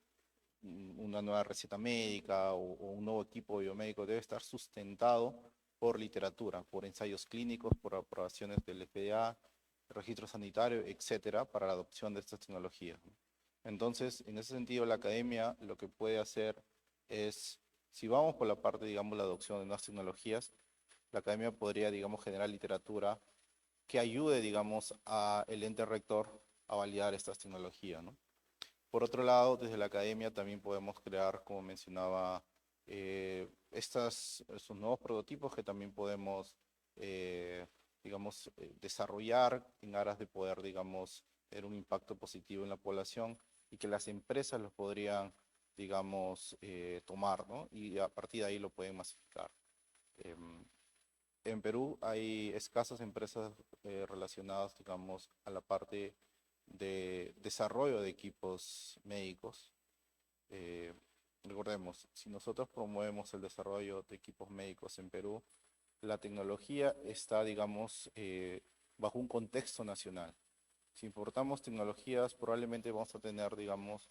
B: una nueva receta médica o un nuevo equipo biomédico debe estar sustentado por literatura, por ensayos clínicos, por aprobaciones del FDA, registro sanitario, etcétera, para la adopción de estas tecnologías, ¿no? Entonces, en ese sentido, la academia lo que puede hacer es, si vamos por la parte, digamos, la adopción de nuevas tecnologías, la academia podría, digamos, generar literatura que ayude, digamos, al ente rector a validar estas tecnologías, ¿no? Por otro lado, desde la academia también podemos crear, como mencionaba, estos nuevos prototipos que también podemos, digamos, desarrollar en aras de poder, digamos, tener un impacto positivo en la población y que las empresas los podrían, digamos, tomar, ¿no? Y a partir de ahí lo pueden masificar. En Perú hay escasas empresas relacionadas, digamos, a la parte de desarrollo de equipos médicos. Eh, Recordemos, si nosotros promovemos el desarrollo de equipos médicos en Perú, la tecnología está, digamos, bajo un contexto nacional. Si importamos tecnologías, probablemente vamos a tener, digamos,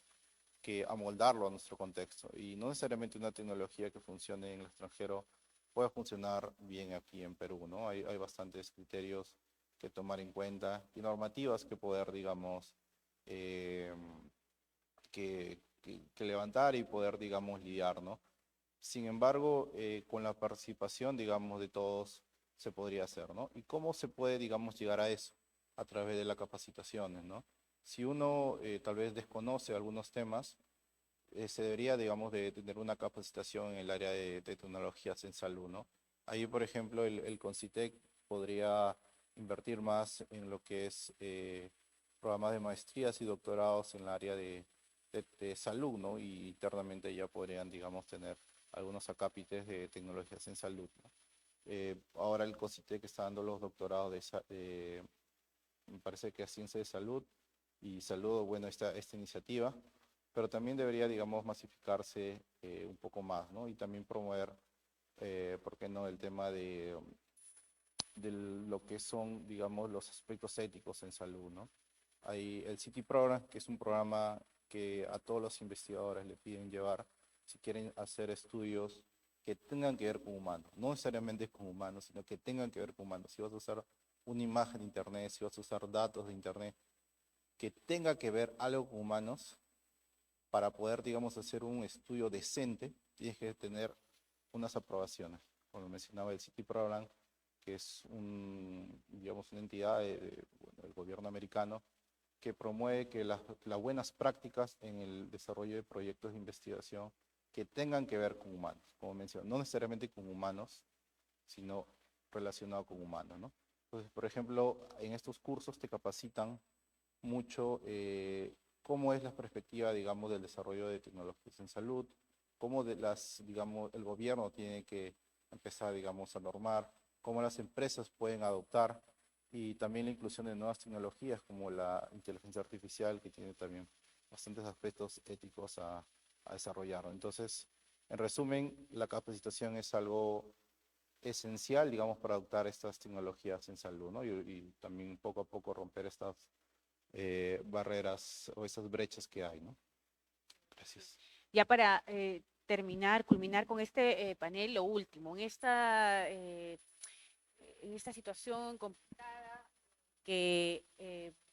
B: que amoldarlo a nuestro contexto. Y no necesariamente una tecnología que funcione en el extranjero puede funcionar bien aquí en Perú, ¿no? Hay bastantes criterios que tomar en cuenta y normativas que poder, digamos, eh, que levantar y poder, digamos, lidiar, ¿no? Sin embargo, con la participación, digamos, de todos se podría hacer, ¿no? ¿Y cómo se puede, digamos, llegar a eso? A través de las capacitaciones, ¿no? Si uno tal vez desconoce algunos temas, se debería, digamos, de tener una capacitación en el área de tecnologías en salud, ¿no? Ahí, por ejemplo, el CONCITEC podría invertir más en lo que es programas de maestrías y doctorados en el área de salud, ¿no? Y internamente ya podrían, digamos, tener algunos acápites de tecnologías en salud, ¿no? Ahora el CONCITEC está dando los doctorados me parece que a ciencia de salud, y saludo, bueno, esta iniciativa, pero también debería, digamos, masificarse un poco más, ¿no? Y también promover, ¿por qué no?, el tema de lo que son, digamos, los aspectos éticos en salud, ¿no? Hay el City Program, que es un programa que a todos los investigadores le piden llevar si quieren hacer estudios que tengan que ver con humanos, no necesariamente con humanos, sino que tengan que ver con humanos. Si vas a usar una imagen de internet, si vas a usar datos de internet, que tenga que ver algo con humanos, para poder, digamos, hacer un estudio decente, tienes que tener unas aprobaciones. Como mencionaba el City Program, que es digamos, una entidad bueno, del gobierno americano que promueve que las buenas prácticas en el desarrollo de proyectos de investigación que tengan que ver con humanos, como mencioné, no necesariamente con humanos, sino relacionado con humanos, ¿no? Entonces, por ejemplo, en estos cursos te capacitan mucho cómo es la perspectiva, digamos, del desarrollo de tecnologías en salud, cómo digamos, el gobierno tiene que empezar, digamos, a normar, cómo las empresas pueden adoptar y también la inclusión de nuevas tecnologías como la inteligencia artificial, que tiene también bastantes aspectos éticos a desarrollar. Entonces, en resumen, la capacitación es algo esencial, digamos, para adoptar estas tecnologías en salud, ¿no? Y también poco a poco romper estas barreras o esas brechas que hay, ¿no? Gracias.
A: Ya para terminar, culminar con este panel, lo último, en esta situación complicada que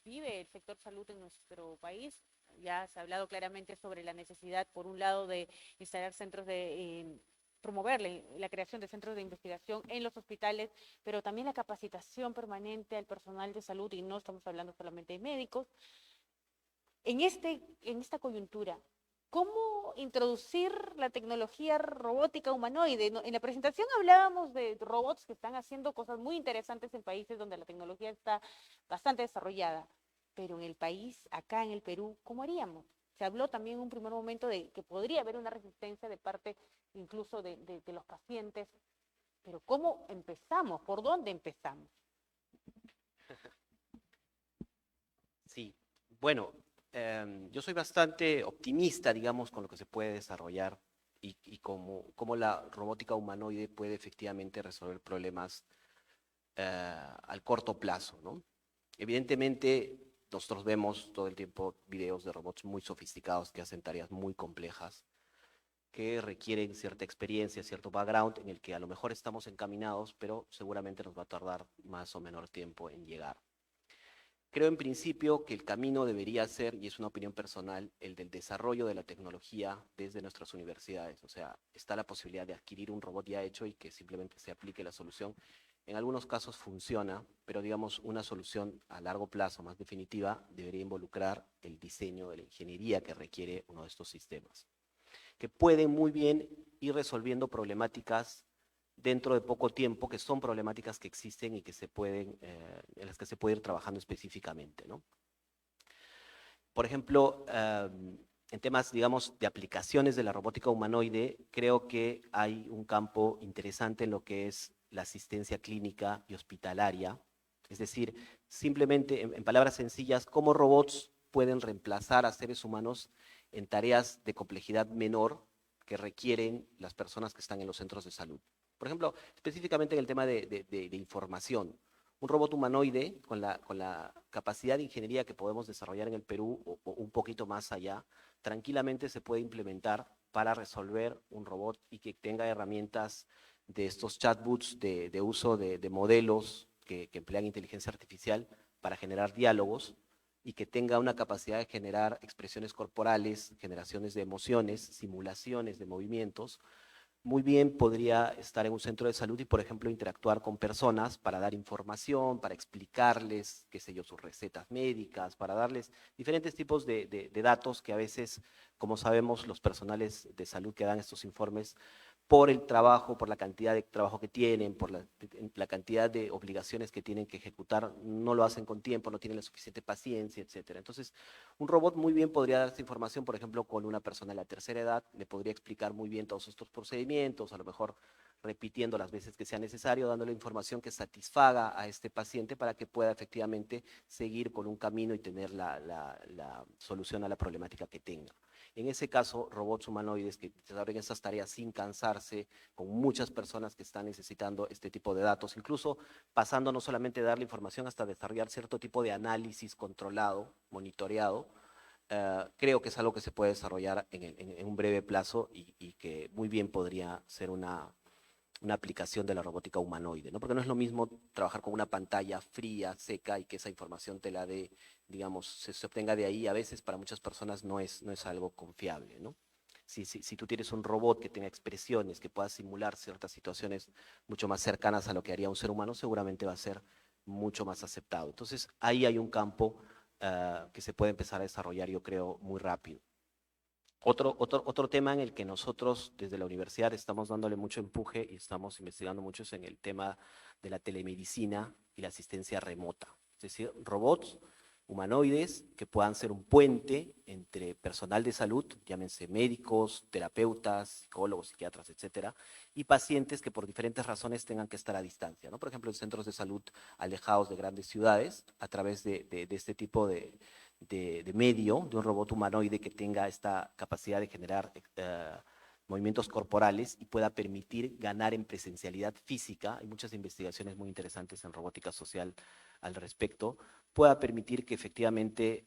A: vive el sector salud en nuestro país, ya se ha hablado claramente sobre la necesidad, por un lado, de instalar centros de promover la creación de centros de investigación en los hospitales, pero también la capacitación permanente al personal de salud, y no estamos hablando solamente de médicos. En esta coyuntura, ¿cómo introducir la tecnología robótica humanoide? En la presentación hablábamos de robots que están haciendo cosas muy interesantes en países donde la tecnología está bastante desarrollada, pero en el país, acá en el Perú, ¿cómo haríamos? Se habló también en un primer momento de que podría haber una resistencia de parte incluso de los pacientes, pero ¿cómo empezamos? ¿Por dónde empezamos?
C: Sí, bueno, yo soy bastante optimista, digamos, con lo que se puede desarrollar y cómo la robótica humanoide puede efectivamente resolver problemas al corto plazo, ¿no? Evidentemente, nosotros vemos todo el tiempo videos de robots muy sofisticados que hacen tareas muy complejas, que requieren cierta experiencia, cierto background, en el que a lo mejor estamos encaminados, pero seguramente nos va a tardar más o menor tiempo en llegar. Creo en principio que el camino debería ser, y es una opinión personal, el del desarrollo de la tecnología desde nuestras universidades. O sea, está la posibilidad de adquirir un robot ya hecho y que simplemente se aplique la solución. En algunos casos funciona, pero digamos una solución a largo plazo más definitiva debería involucrar el diseño de la ingeniería que requiere uno de estos sistemas, que pueden muy bien ir resolviendo problemáticas dentro de poco tiempo, que son problemáticas que existen y que se pueden, en las que se puede ir trabajando específicamente, ¿no? Por ejemplo, en temas, digamos, de aplicaciones de la robótica humanoide, creo que hay un campo interesante en lo que es la asistencia clínica y hospitalaria. Es decir, simplemente, en palabras sencillas, cómo robots pueden reemplazar a seres humanos en tareas de complejidad menor que requieren las personas que están en los centros de salud. Por ejemplo, específicamente en el tema de información. Un robot humanoide con la capacidad de ingeniería que podemos desarrollar en el Perú o un poquito más allá, tranquilamente se puede implementar para resolver un robot y que tenga herramientas de estos chatbots de uso de modelos que emplean inteligencia artificial para generar diálogos y que tenga una capacidad de generar expresiones corporales, generaciones de emociones, simulaciones de movimientos. Muy bien podría estar en un centro de salud y, por ejemplo, interactuar con personas para dar información, para explicarles, qué sé yo, sus recetas médicas, para darles diferentes tipos de datos que a veces, como sabemos, los personales de salud que dan estos informes, por el trabajo, por la cantidad de trabajo que tienen, por la cantidad de obligaciones que tienen que ejecutar, no lo hacen con tiempo, no tienen la suficiente paciencia, etcétera. Entonces, un robot muy bien podría dar esta información, por ejemplo, con una persona de la tercera edad, le podría explicar muy bien todos estos procedimientos, a lo mejor repitiendo las veces que sea necesario, dándole información que satisfaga a este paciente para que pueda efectivamente seguir con un camino y tener la solución a la problemática que tenga. En ese caso, robots humanoides que desarrollen estas tareas sin cansarse, con muchas personas que están necesitando este tipo de datos, incluso pasando no solamente de darle información hasta desarrollar cierto tipo de análisis controlado, monitoreado, creo que es algo que se puede desarrollar en un breve plazo y que muy bien podría ser una aplicación de la robótica humanoide, ¿no? Porque no es lo mismo trabajar con una pantalla fría, seca y que esa información te la dé, digamos, se obtenga de ahí. A veces para muchas personas no es algo confiable, ¿no? Si tú tienes un robot que tenga expresiones, que pueda simular ciertas situaciones mucho más cercanas a lo que haría un ser humano, seguramente va a ser mucho más aceptado. Entonces, ahí hay un campo que se puede empezar a desarrollar, yo creo, muy rápido. Otro tema en el que nosotros desde la universidad estamos dándole mucho empuje y estamos investigando mucho es en el tema de la telemedicina y la asistencia remota. Es decir, robots humanoides que puedan ser un puente entre personal de salud, llámense médicos, terapeutas, psicólogos, psiquiatras, etcétera, y pacientes que por diferentes razones tengan que estar a distancia, ¿no? Por ejemplo, en centros de salud alejados de grandes ciudades, a través de este tipo de medio, de un robot humanoide que tenga esta capacidad de generar movimientos corporales y pueda permitir ganar en presencialidad física. Hay muchas investigaciones muy interesantes en robótica social al respecto. Pueda permitir que efectivamente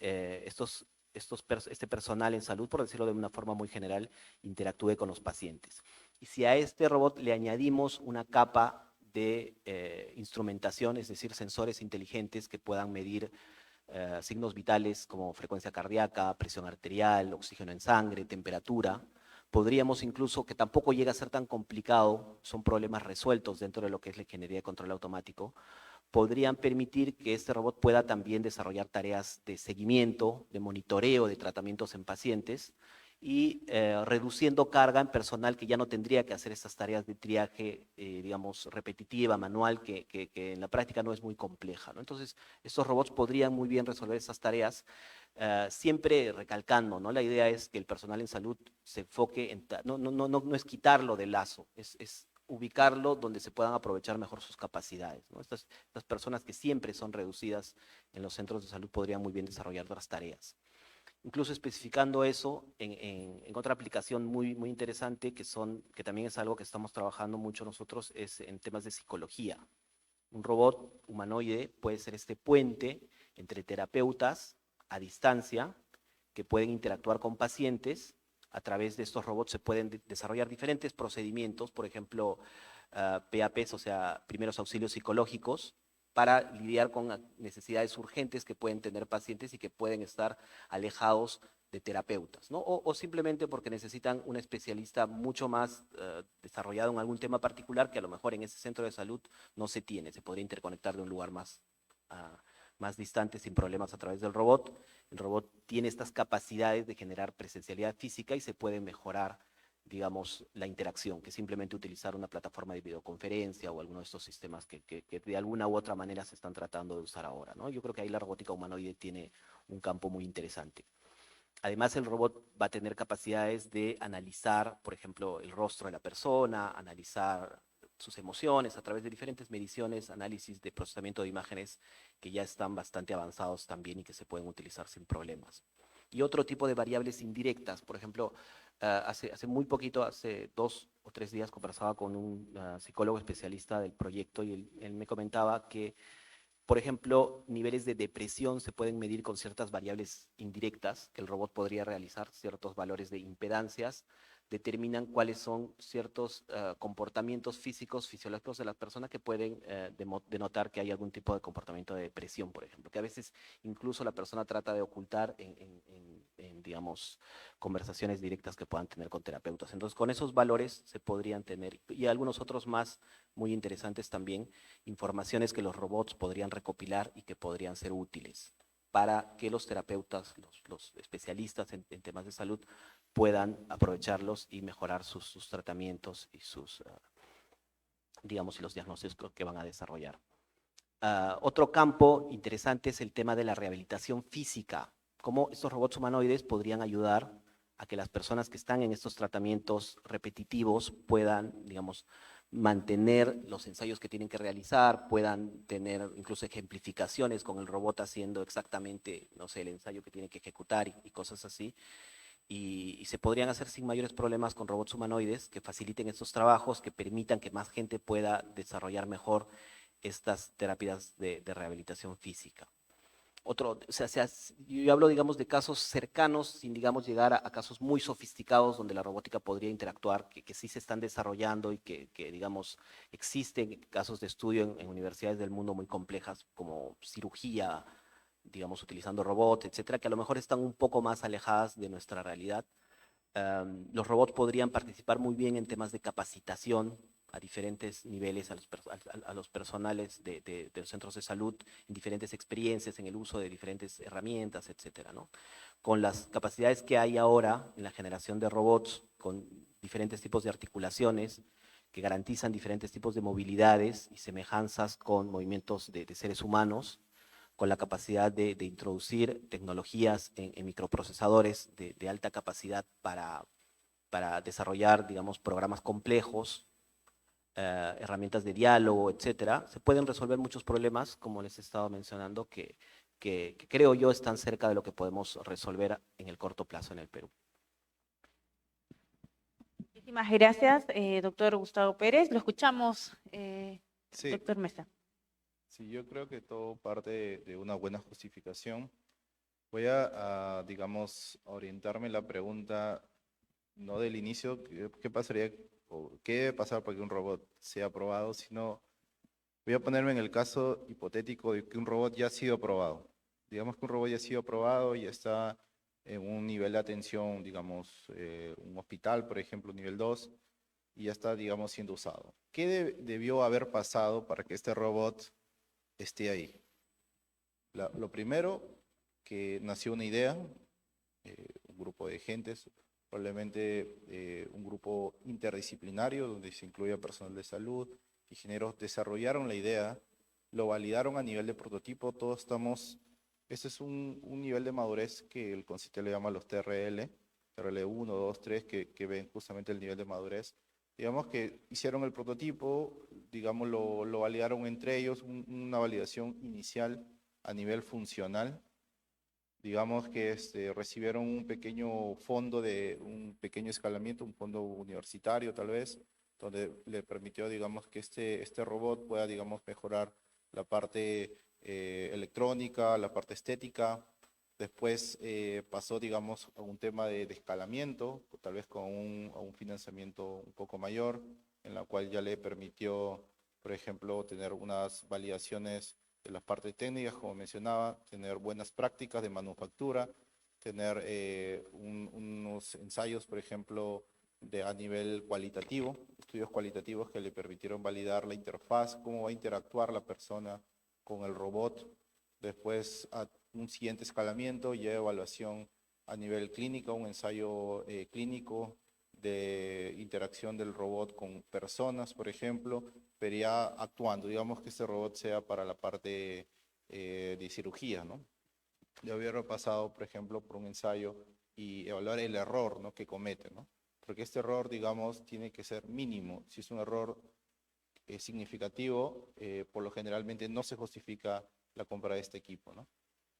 C: este personal en salud, por decirlo de una forma muy general, interactúe con los pacientes. Y si a este robot le añadimos una capa de instrumentación, es decir, sensores inteligentes que puedan medir signos vitales como frecuencia cardíaca, presión arterial, oxígeno en sangre, temperatura. Podríamos incluso, que tampoco llega a ser tan complicado, son problemas resueltos dentro de lo que es la ingeniería de control automático, podrían permitir que este robot pueda también desarrollar tareas de seguimiento, de monitoreo de tratamientos en pacientes y reduciendo carga en personal que ya no tendría que hacer estas tareas de triaje, digamos, repetitiva, manual, que en la práctica no es muy compleja, ¿no? Entonces, estos robots podrían muy bien resolver esas tareas, siempre recalcando, ¿no? La idea es que el personal en salud se enfoque en, no es quitarlo del lazo, es ubicarlo donde se puedan aprovechar mejor sus capacidades, ¿no? Estas personas que siempre son reducidas en los centros de salud podrían muy bien desarrollar otras tareas. incluso especificando eso en otra aplicación muy interesante que también es algo que estamos trabajando mucho nosotros, es en temas de psicología. Un robot humanoide puede ser este puente entre terapeutas a distancia que pueden interactuar con pacientes. A través de estos robots se pueden desarrollar diferentes procedimientos, por ejemplo, PAPs, o sea, primeros auxilios psicológicos, para lidiar con necesidades urgentes que pueden tener pacientes y que pueden estar alejados de terapeutas, ¿no? O simplemente porque necesitan un especialista mucho más desarrollado en algún tema particular que a lo mejor en ese centro de salud no se tiene, se podría interconectar de un lugar más distante sin problemas a través del robot. El robot tiene estas capacidades de generar presencialidad física y se puede mejorar, digamos, la interacción, que simplemente utilizar una plataforma de videoconferencia o alguno de estos sistemas que de alguna u otra manera se están tratando de usar ahora, ¿no? Yo creo que ahí la robótica humanoide tiene un campo muy interesante. Además, el robot va a tener capacidades de analizar, por ejemplo, el rostro de la persona, analizar sus emociones a través de diferentes mediciones, análisis de procesamiento de imágenes que ya están bastante avanzados también y que se pueden utilizar sin problemas. Y otro tipo de variables indirectas, por ejemplo, hace muy poquito, hace 2 o 3 días, conversaba con un psicólogo especialista del proyecto y él me comentaba que, por ejemplo, niveles de depresión se pueden medir con ciertas variables indirectas que el robot podría realizar, ciertos valores de impedancias, determinan cuáles son ciertos comportamientos físicos, fisiológicos de las personas que pueden denotar que hay algún tipo de comportamiento de depresión, por ejemplo, que a veces incluso la persona trata de ocultar digamos, conversaciones directas que puedan tener con terapeutas. Entonces, con esos valores se podrían tener, y algunos otros más muy interesantes también, informaciones que los robots podrían recopilar y que podrían ser útiles para que los terapeutas, los especialistas en temas de salud puedan aprovecharlos y mejorar sus tratamientos y digamos, y los diagnósticos que van a desarrollar. Otro campo interesante es el tema de la rehabilitación física. Cómo estos robots humanoides podrían ayudar a que las personas que están en estos tratamientos repetitivos puedan, digamos, mantener los ensayos que tienen que realizar, puedan tener incluso ejemplificaciones con el robot haciendo exactamente, no sé, el ensayo que tiene que ejecutar y cosas así. Y se podrían hacer sin mayores problemas con robots humanoides que faciliten estos trabajos, que permitan que más gente pueda desarrollar mejor estas terapias de rehabilitación física. Yo hablo, digamos, de casos cercanos, sin, digamos, llegar a casos muy sofisticados donde la robótica podría interactuar, que sí se están desarrollando y digamos, existen casos de estudio en universidades del mundo muy complejas, como cirugía, digamos, utilizando robots, etcétera, que a lo mejor están un poco más alejadas de nuestra realidad. Los robots podrían participar muy bien en temas de capacitación a diferentes niveles, a los personales de los centros de salud, en diferentes experiencias, en el uso de diferentes herramientas, etcétera, ¿no? Con las capacidades que hay ahora en la generación de robots, con diferentes tipos de articulaciones, que garantizan diferentes tipos de movilidades y semejanzas con movimientos de seres humanos, con la capacidad de introducir tecnologías en microprocesadores de alta capacidad para desarrollar, digamos, programas complejos, herramientas de diálogo, etcétera, se pueden resolver muchos problemas, como les he estado mencionando, que creo yo están cerca de lo que podemos resolver en el corto plazo en el Perú.
A: Muchísimas gracias, doctor Gustavo Pérez. Lo escuchamos,
B: Sí,
A: doctor Mesa.
B: sí, yo creo que todo parte de una buena justificación. Voy digamos, orientarme en la pregunta, no del inicio, qué pasaría o qué debe pasar para que un robot sea aprobado, sino voy a ponerme en el caso hipotético de que un robot ya ha sido aprobado. Digamos que un robot ya ha sido aprobado y está en un nivel de atención, digamos, un hospital, por ejemplo, nivel 2, y ya está, digamos, siendo usado. ¿Qué debió haber pasado para que este robot esté ahí? Lo primero, que nació una idea, un grupo de gentes, probablemente un grupo interdisciplinario donde se incluía personal de salud, ingenieros, desarrollaron la idea, lo validaron a nivel de prototipo, todos estamos, ese es un nivel de madurez que el CONCITEL le llama los TRL, TRL 1, 2, 3, que ven justamente el nivel de madurez. Digamos que hicieron el prototipo, digamos lo validaron entre ellos, una validación inicial a nivel funcional, digamos que recibieron un pequeño fondo de un pequeño escalamiento, un fondo universitario tal vez, donde le permitió, digamos, que este robot pueda, digamos, mejorar la parte electrónica, la parte estética. Después pasó, digamos, a un tema de escalamiento, tal vez con a un financiamiento un poco mayor, en la cual ya le permitió, por ejemplo, tener unas validaciones de las partes técnicas, como mencionaba, tener buenas prácticas de manufactura, tener unos ensayos, por ejemplo, a nivel cualitativo, estudios cualitativos que le permitieron validar la interfaz, cómo va a interactuar la persona con el robot. Después, a un siguiente escalamiento, ya evaluación a nivel clínico, un ensayo clínico de interacción del robot con personas, por ejemplo, pero ya actuando. Digamos que este robot sea para la parte de cirugía, ¿no? De haber pasado, por ejemplo, por un ensayo y evaluar el error, ¿no?, que comete, ¿no? Porque este error, digamos, tiene que ser mínimo. Si es un error significativo, por lo generalmente no se justifica la compra de este equipo, ¿no?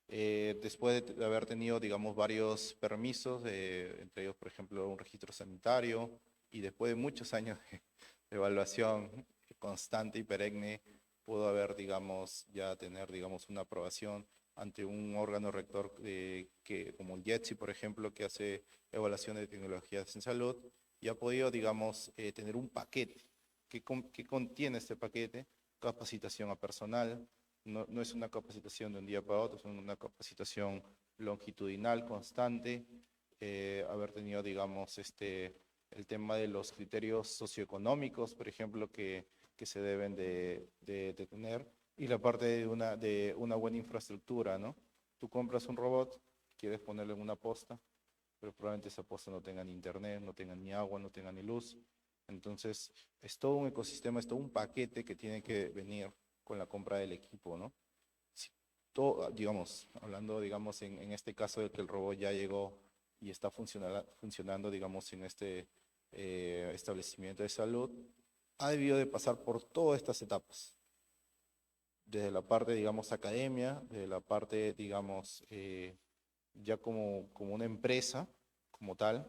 B: Después de haber tenido, digamos, varios permisos, entre ellos, por ejemplo, un registro sanitario, y después de muchos años de evaluación constante y perenne, pudo haber, digamos, ya tener, digamos, una aprobación ante un órgano rector como el IETSI, por ejemplo, que hace evaluación de tecnologías en salud, y ha podido, digamos, tener un paquete. ¿Qué contiene este paquete? Capacitación a personal. No es una capacitación de un día para otro, es una capacitación longitudinal, constante, haber tenido, digamos, el tema de los criterios socioeconómicos, por ejemplo, que se deben de tener, y la parte de una buena infraestructura, ¿no? Tú compras un robot, quieres ponerlo en una posta, pero probablemente esa posta no tenga ni internet, no tenga ni agua, no tenga ni luz. Entonces, es todo un ecosistema, es todo un paquete que tiene que venir con la compra del equipo, ¿no? Si todo, digamos, hablando, digamos, en este caso de que el robot ya llegó y está funcionando, digamos, en este establecimiento de salud, ha debido de pasar por todas estas etapas. Desde la parte, digamos, academia, desde la parte, digamos, ya como una empresa, como tal,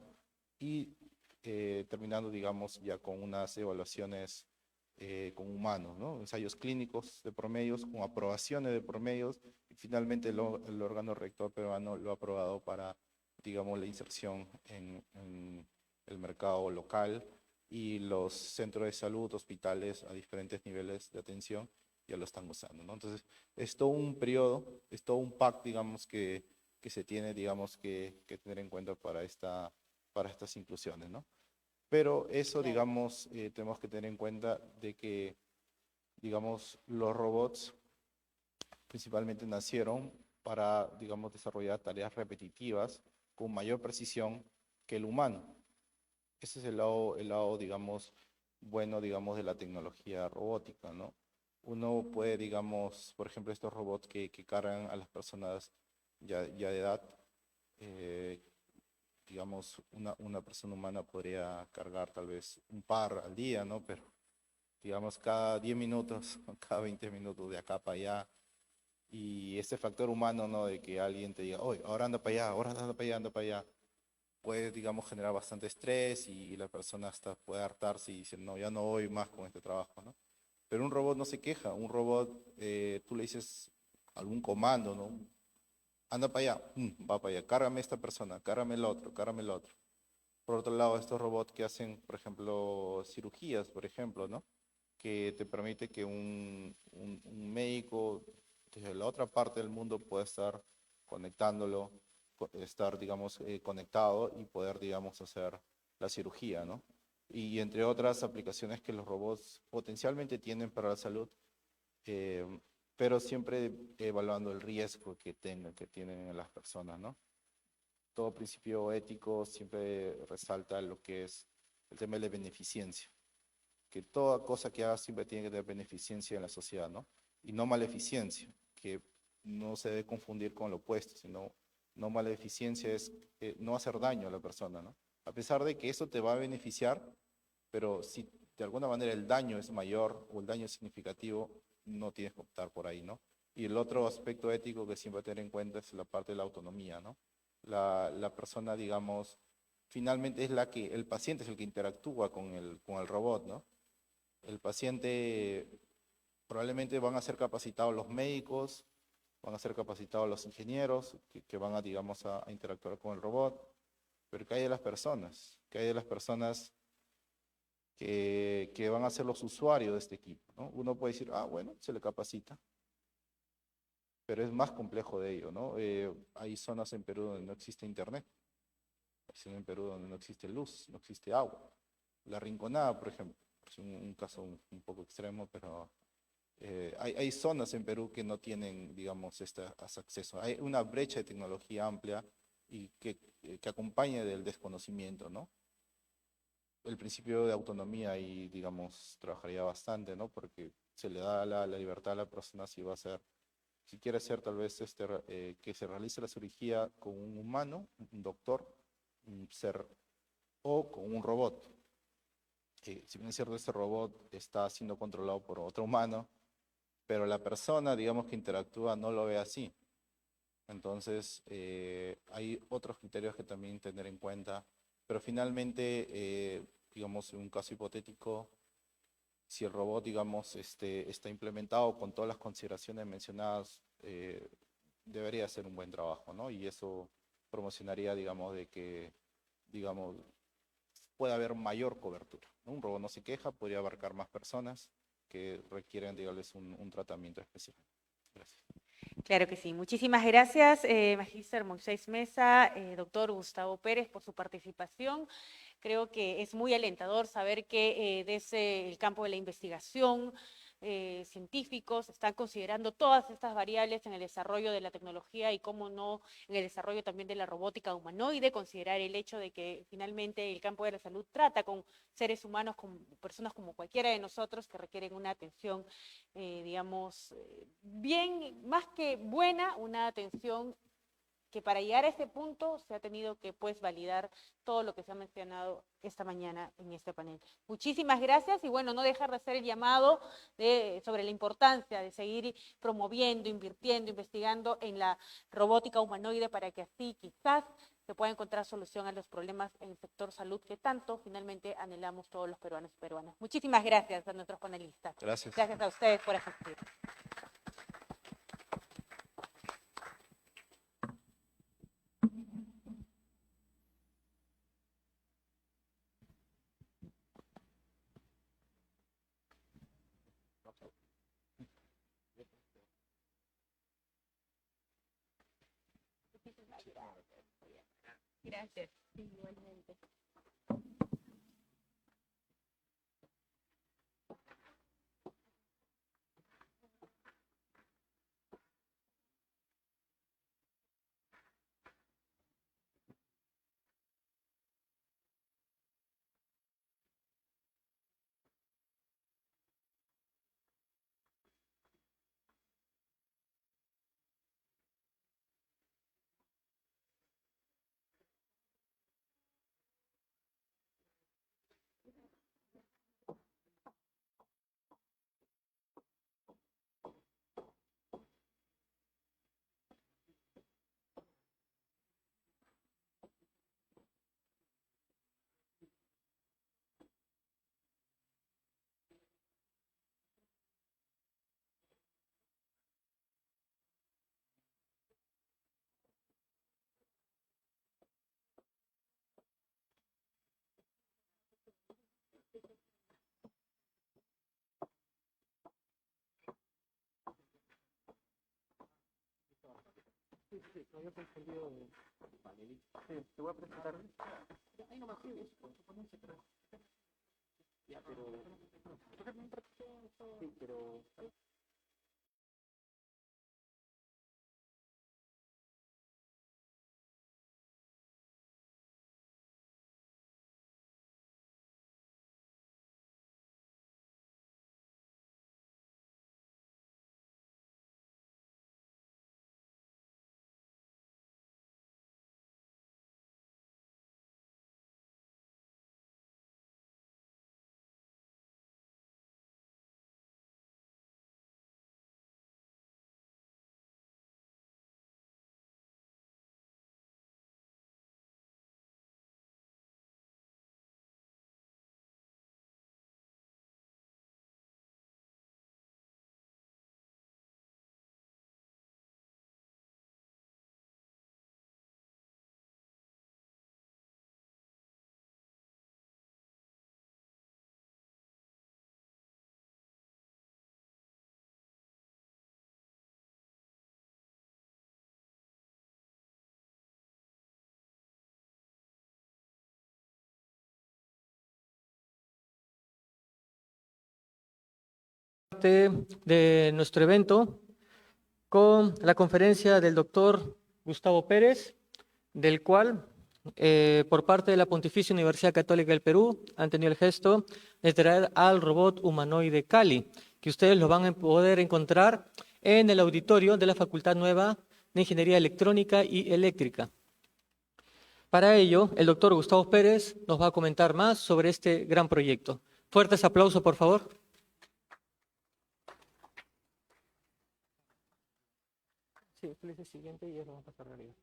B: y terminando, digamos, ya con unas evaluaciones con humanos, ¿no? Ensayos clínicos de promedios, con aprobaciones de promedios, y finalmente el órgano rector peruano lo ha aprobado para, digamos, la inserción en el mercado local, y los centros de salud, hospitales a diferentes niveles de atención ya lo están usando, ¿no? Entonces, es todo un periodo, es todo un pack, digamos, que se tiene, digamos, que tener en cuenta para estas inclusiones, ¿no? Pero eso,
A: Claro.
B: digamos, tenemos que tener en cuenta de que, digamos, los robots principalmente nacieron para, digamos, desarrollar tareas repetitivas con mayor precisión que el humano. Ese es el lado, digamos, bueno, digamos, de la tecnología robótica, ¿no? Uno puede, digamos, por ejemplo, estos robots que cargan a las personas ya de edad, eh, digamos, una persona humana podría cargar tal vez un par al día, ¿no? Pero, digamos, cada 10 minutos, cada 20 minutos de acá para allá, y este factor humano, ¿no? De que alguien te diga, oye, ahora anda para allá, ahora anda para allá, anda para allá, puede, digamos, generar bastante estrés, y la persona hasta puede hartarse y decir, no, ya no voy más con este trabajo, ¿no? Pero un robot no se queja, un robot, tú le dices algún comando, ¿no? Anda para allá, va para allá, cárgame esta persona, cárgame el otro, cárgame el otro. Por otro lado, estos robots que hacen, por ejemplo, cirugías, por ejemplo, ¿no? Que te permite que un médico desde la otra parte del mundo pueda estar conectándolo, estar, digamos, conectado, y poder, digamos, hacer la cirugía, ¿no? Y entre otras aplicaciones que los robots potencialmente tienen para la salud, eh, pero siempre evaluando el riesgo que tienen las personas, ¿no? Todo principio ético siempre resalta lo que es el tema de la beneficencia, que toda cosa que hagas siempre tiene que tener beneficencia en la sociedad, ¿no? Y no maleficencia, que no se debe confundir con lo opuesto, sino no maleficencia es no hacer daño a la persona, ¿no? A pesar de que eso te va a beneficiar, pero si de alguna manera el daño es mayor o el daño es significativo, no tienes que optar por ahí, ¿no? Y el otro aspecto ético que siempre tener en cuenta es la parte de la autonomía, ¿no? La persona, digamos, finalmente es el paciente es el que interactúa con el robot, ¿no? El paciente probablemente van a ser capacitados los médicos, van a ser capacitados los ingenieros que van a, digamos, a interactuar con el robot, pero ¿qué hay de las personas? ¿Qué hay de las personas que van a ser los usuarios de este equipo, ¿no? Uno puede decir, ah, bueno, se le capacita, pero es más complejo de ello, ¿no? Hay zonas en Perú donde no existe internet, hay zonas en Perú donde no existe luz, no existe agua. La Rinconada, por ejemplo, es un caso un poco extremo, pero hay zonas en Perú que no tienen, digamos, este acceso. Hay una brecha de tecnología amplia y que acompaña del desconocimiento, ¿no? El principio de autonomía ahí, digamos, trabajaría bastante, ¿no? Porque se le da la libertad a la persona si va a ser, si quiere ser tal vez que se realice la cirugía con un humano, un doctor, un ser, o con un robot. Si bien es cierto, este robot está siendo controlado por otro humano, pero la persona, digamos, que interactúa no lo ve así. Entonces, hay otros criterios que también tener en cuenta, pero finalmente, digamos, en un caso hipotético, si el robot, digamos, está implementado con todas las consideraciones mencionadas, debería ser un buen trabajo, ¿no? Y eso promocionaría, digamos, de que, digamos, pueda haber mayor cobertura, ¿no? Un robot no se queja, podría abarcar más personas que requieren, digamos, un tratamiento especial. Gracias.
A: Claro que sí. Muchísimas gracias, Magíster Moisés Mesa, doctor Gustavo Pérez, por su participación. Creo que es muy alentador saber que desde el campo de la investigación, científicos están considerando todas estas variables en el desarrollo de la tecnología y, cómo no, en el desarrollo también de la robótica humanoide, considerar el hecho de que finalmente el campo de la salud trata con seres humanos, con personas como cualquiera de nosotros que requieren una atención, digamos, bien, más que buena, una atención que para llegar a ese punto se ha tenido que, pues, validar todo lo que se ha mencionado esta mañana en este panel. Muchísimas gracias y, bueno, no dejar de hacer el llamado sobre la importancia de seguir promoviendo, invirtiendo, investigando en la robótica humanoide para que así quizás se pueda encontrar solución a los problemas en el sector salud que tanto finalmente anhelamos todos los peruanos y peruanas. Muchísimas gracias a nuestros panelistas.
B: Gracias.
A: Gracias a ustedes por asistir. Gracias. Sí, igualmente.
C: Sí, no había confundido panelista. Sí, te voy a presentar. Ahí nomás, sí, ya, pero... Sí, pero...
E: parte de nuestro evento con la conferencia del doctor Gustavo Pérez, del cual, por parte de la Pontificia Universidad Católica del Perú, han tenido el gesto de traer al robot humanoide Cali, que ustedes lo van a poder encontrar en el auditorio de la Facultad Nueva de Ingeniería Electrónica y Eléctrica. Para ello, el doctor Gustavo Pérez nos va a comentar más sobre este gran proyecto. Fuertes aplausos, por favor. Sí, es el siguiente y ya lo vamos a pasar arriba.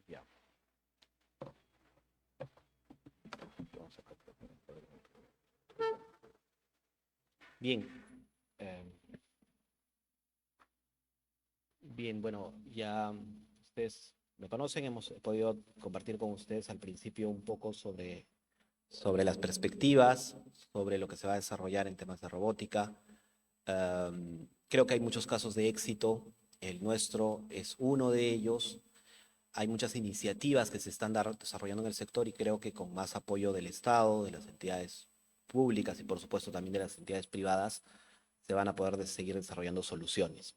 C: Ya. Bien. Bien, bueno, ya ustedes me conocen, hemos podido compartir con ustedes al principio un poco sobre las perspectivas, sobre lo que se va a desarrollar en temas de robótica. Creo que hay muchos casos de éxito, el nuestro es uno de ellos. Hay muchas iniciativas que se están desarrollando en el sector y creo que con más apoyo del Estado, de las entidades públicas y por supuesto también de las entidades privadas, se van a poder seguir desarrollando soluciones.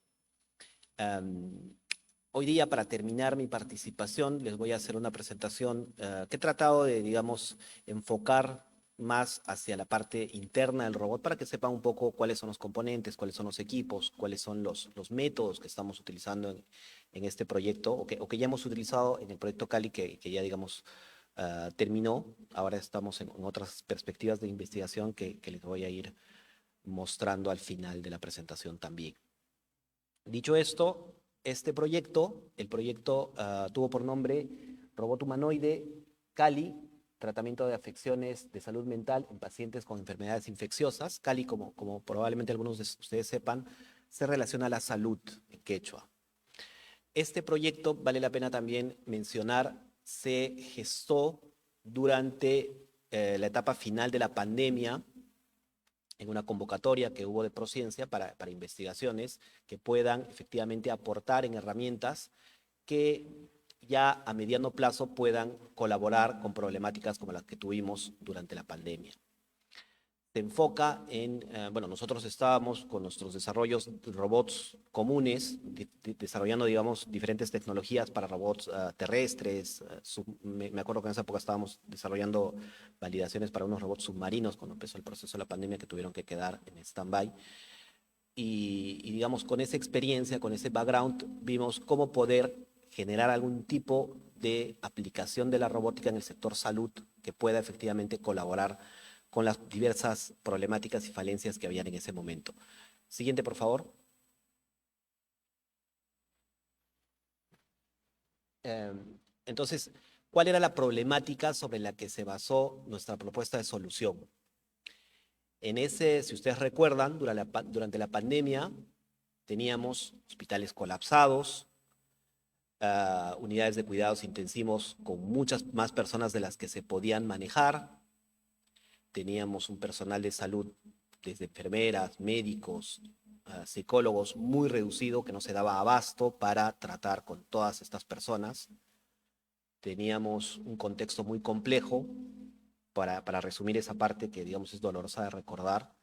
C: Hoy día, para terminar mi participación, les voy a hacer una presentación que he tratado de, digamos, enfocar más hacia la parte interna del robot para que sepan un poco cuáles son los componentes, cuáles son los equipos, cuáles son los métodos que estamos utilizando en este proyecto o que ya hemos utilizado en el proyecto Cali que ya, digamos, terminó. Ahora estamos en otras perspectivas de investigación que les voy a ir mostrando al final de la presentación también. Dicho esto, este proyecto, el proyecto tuvo por nombre Robot Humanoide Cali, tratamiento de afecciones de salud mental en pacientes con enfermedades infecciosas. Cali, como probablemente algunos de ustedes sepan, se relaciona a la salud en quechua. Este proyecto, vale la pena también mencionar, se gestó durante la etapa final de la pandemia, en una convocatoria que hubo de Prociencia para investigaciones que puedan efectivamente aportar en herramientas que ya a mediano plazo puedan colaborar con problemáticas como las que tuvimos durante la pandemia. Se enfoca en, bueno, nosotros estábamos con nuestros desarrollos de robots comunes, desarrollando, digamos, diferentes tecnologías para robots terrestres. Me acuerdo que en esa época estábamos desarrollando validaciones para unos robots submarinos cuando empezó el proceso de la pandemia que tuvieron que quedar en stand-by. Y digamos, con esa experiencia, con ese background, vimos cómo poder generar algún tipo de aplicación de la robótica en el sector salud que pueda efectivamente colaborar con las diversas problemáticas y falencias que habían en ese momento. Siguiente, por favor. Entonces, ¿cuál era la problemática sobre la que se basó nuestra propuesta de solución? En ese, si ustedes recuerdan, durante la pandemia teníamos hospitales colapsados, unidades de cuidados intensivos con muchas más personas de las que se podían manejar. Teníamos un personal de salud, desde enfermeras, médicos, psicólogos, muy reducido, que no se daba abasto para tratar con todas estas personas. Teníamos un contexto muy complejo, para resumir esa parte que, digamos, es dolorosa de recordar,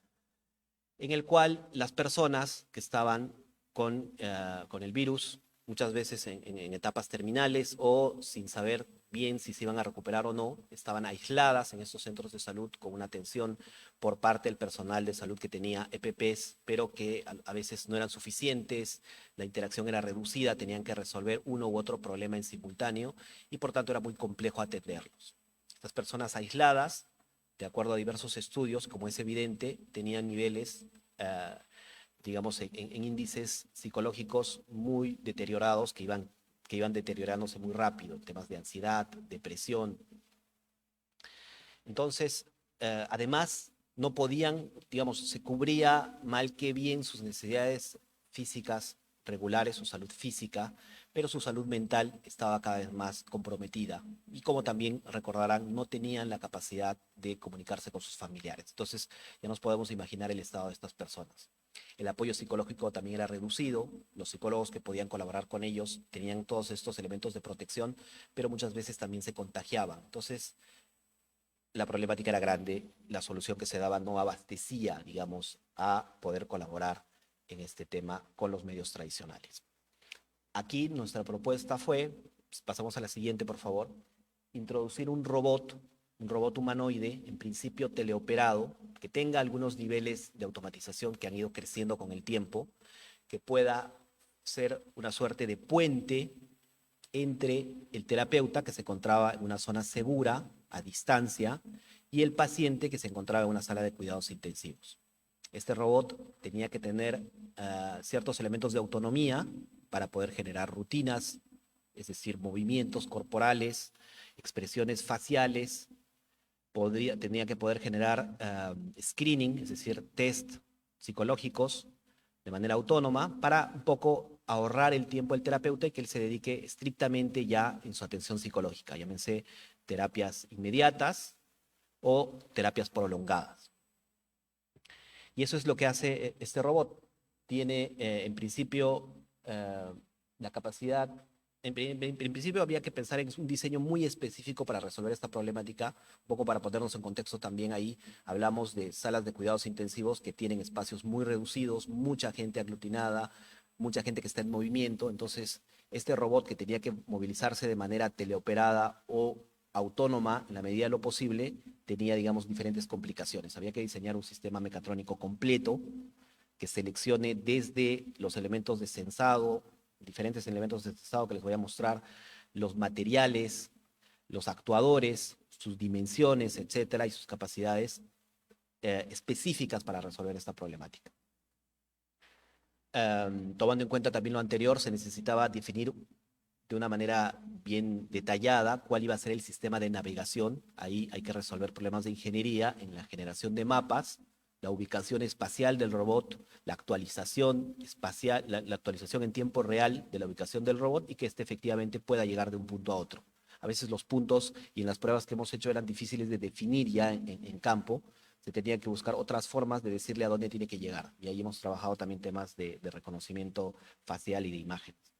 C: en el cual las personas que estaban con el virus, muchas veces en etapas terminales o sin saber bien si se iban a recuperar o no, estaban aisladas en estos centros de salud con una atención por parte del personal de salud que tenía EPPs, pero que a veces no eran suficientes, la interacción era reducida, tenían que resolver uno u otro problema en simultáneo y por tanto era muy complejo atenderlos. Estas personas aisladas, de acuerdo a diversos estudios, como es evidente, tenían niveles digamos, en índices psicológicos muy deteriorados que iban deteriorándose muy rápido, temas de ansiedad, depresión. Entonces, además, no podían, digamos, se cubría mal que bien sus necesidades físicas regulares, su salud física, pero su salud mental estaba cada vez más comprometida. Y como también recordarán, no tenían la capacidad de comunicarse con sus familiares. Entonces, ya nos podemos imaginar el estado de estas personas. El apoyo psicológico también era reducido. Los psicólogos que podían colaborar con ellos tenían todos estos elementos de protección, pero muchas veces también se contagiaban. Entonces, la problemática era grande, la solución que se daba no abastecía, digamos, a poder colaborar en este tema con los medios tradicionales. Aquí nuestra propuesta fue, pasamos a la siguiente, por favor, introducir un robot humanoide, en principio teleoperado, que tenga algunos niveles de automatización que han ido creciendo con el tiempo, que pueda ser una suerte de puente entre el terapeuta, que se encontraba en una zona segura, a distancia, y el paciente, que se encontraba en una sala de cuidados intensivos. Este robot tenía que tener ciertos elementos de autonomía para poder generar rutinas, es decir, movimientos corporales, expresiones faciales, tenía que poder generar screening, es decir, test psicológicos de manera autónoma para un poco ahorrar el tiempo del terapeuta y que él se dedique estrictamente ya en su atención psicológica, llámense terapias inmediatas o terapias prolongadas. Y eso es lo que hace este robot. Tiene en principio la capacidad, en principio había que pensar en un diseño muy específico para resolver esta problemática, un poco para ponernos en contexto también ahí, hablamos de salas de cuidados intensivos que tienen espacios muy reducidos, mucha gente aglutinada, mucha gente que está en movimiento, entonces este robot que tenía que movilizarse de manera teleoperada o autónoma en la medida de lo posible, tenía, digamos, diferentes complicaciones. Había que diseñar un sistema mecatrónico completo que seleccione desde los elementos de sensado, diferentes elementos de sensado que les voy a mostrar, los materiales, los actuadores, sus dimensiones, etcétera, y sus capacidades específicas para resolver esta problemática. Tomando en cuenta también lo anterior, se necesitaba definir de una manera bien detallada cuál iba a ser el sistema de navegación. Ahí hay que resolver problemas de ingeniería en la generación de mapas, la ubicación espacial del robot, la actualización espacial, la actualización en tiempo real de la ubicación del robot y que éste efectivamente pueda llegar de un punto a otro. A veces los puntos y en las pruebas que hemos hecho eran difíciles de definir ya en campo, se tenían que buscar otras formas de decirle a dónde tiene que llegar. Y ahí hemos trabajado también temas de reconocimiento facial y de imágenes.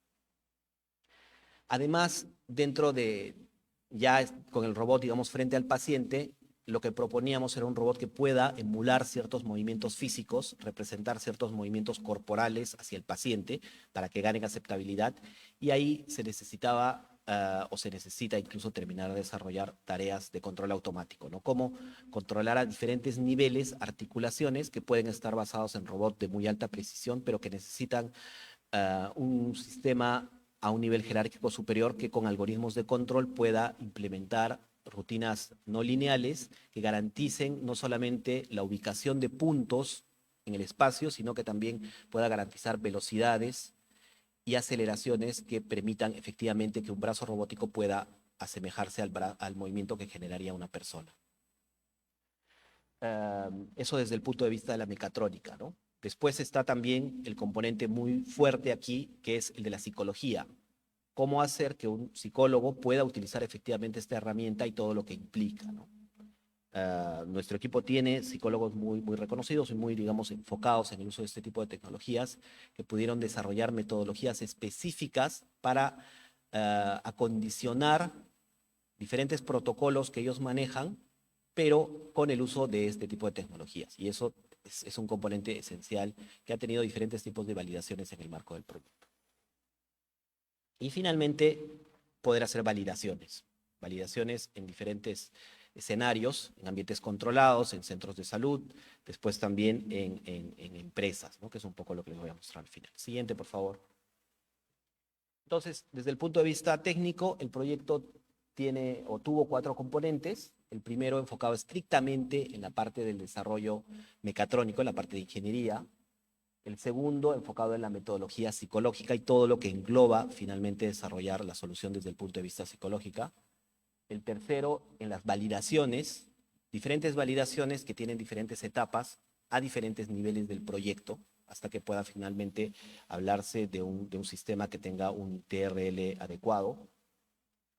C: Además, dentro de, ya con el robot, digamos, frente al paciente, lo que proponíamos era un robot que pueda emular ciertos movimientos físicos, representar ciertos movimientos corporales hacia el paciente para que ganen aceptabilidad. Y ahí se necesitaba o se necesita incluso terminar de desarrollar tareas de control automático, ¿no? Cómo controlar a diferentes niveles articulaciones que pueden estar basados en robots de muy alta precisión, pero que necesitan un sistema a un nivel jerárquico superior que con algoritmos de control pueda implementar rutinas no lineales que garanticen no solamente la ubicación de puntos en el espacio, sino que también pueda garantizar velocidades y aceleraciones que permitan efectivamente que un brazo robótico pueda asemejarse al movimiento que generaría una persona. Eso desde el punto de vista de la mecatrónica, ¿no? Después está también el componente muy fuerte aquí, que es el de la psicología. Cómo hacer que un psicólogo pueda utilizar efectivamente esta herramienta y todo lo que implica, ¿no? Nuestro equipo tiene psicólogos muy reconocidos y muy, digamos, enfocados en el uso de este tipo de tecnologías que pudieron desarrollar metodologías específicas para acondicionar diferentes protocolos que ellos manejan, pero con el uso de este tipo de tecnologías. Y eso es un componente esencial que ha tenido diferentes tipos de validaciones en el marco del proyecto. Y finalmente, poder hacer validaciones en diferentes escenarios, en ambientes controlados, en centros de salud, después también en empresas, ¿no? Que es un poco lo que les voy a mostrar al final. Siguiente, por favor. Entonces, desde el punto de vista técnico, el proyecto tiene o tuvo 4 componentes. El primero enfocado estrictamente en la parte del desarrollo mecatrónico, en la parte de ingeniería. El segundo enfocado en la metodología psicológica y todo lo que engloba finalmente desarrollar la solución desde el punto de vista psicológica. El tercero en las validaciones, diferentes validaciones que tienen diferentes etapas a diferentes niveles del proyecto, hasta que pueda finalmente hablarse de un sistema que tenga un TRL adecuado.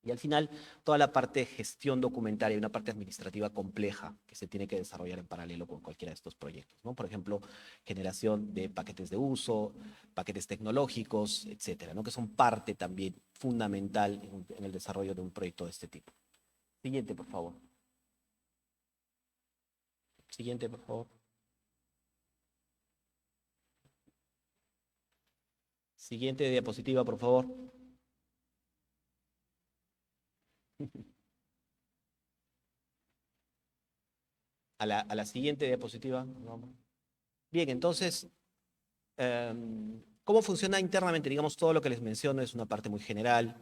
C: Y al final, toda la parte de gestión documentaria y una parte administrativa compleja que se tiene que desarrollar en paralelo con cualquiera de estos proyectos, ¿no? Por ejemplo, generación de paquetes de uso, paquetes tecnológicos, etcétera, ¿no? Que son parte también fundamental en el desarrollo de un proyecto de este tipo. Siguiente, por favor. Siguiente, por favor. Siguiente diapositiva, por favor. A la siguiente diapositiva. Bien, entonces, ¿cómo funciona internamente? Digamos, todo lo que les menciono es una parte muy general.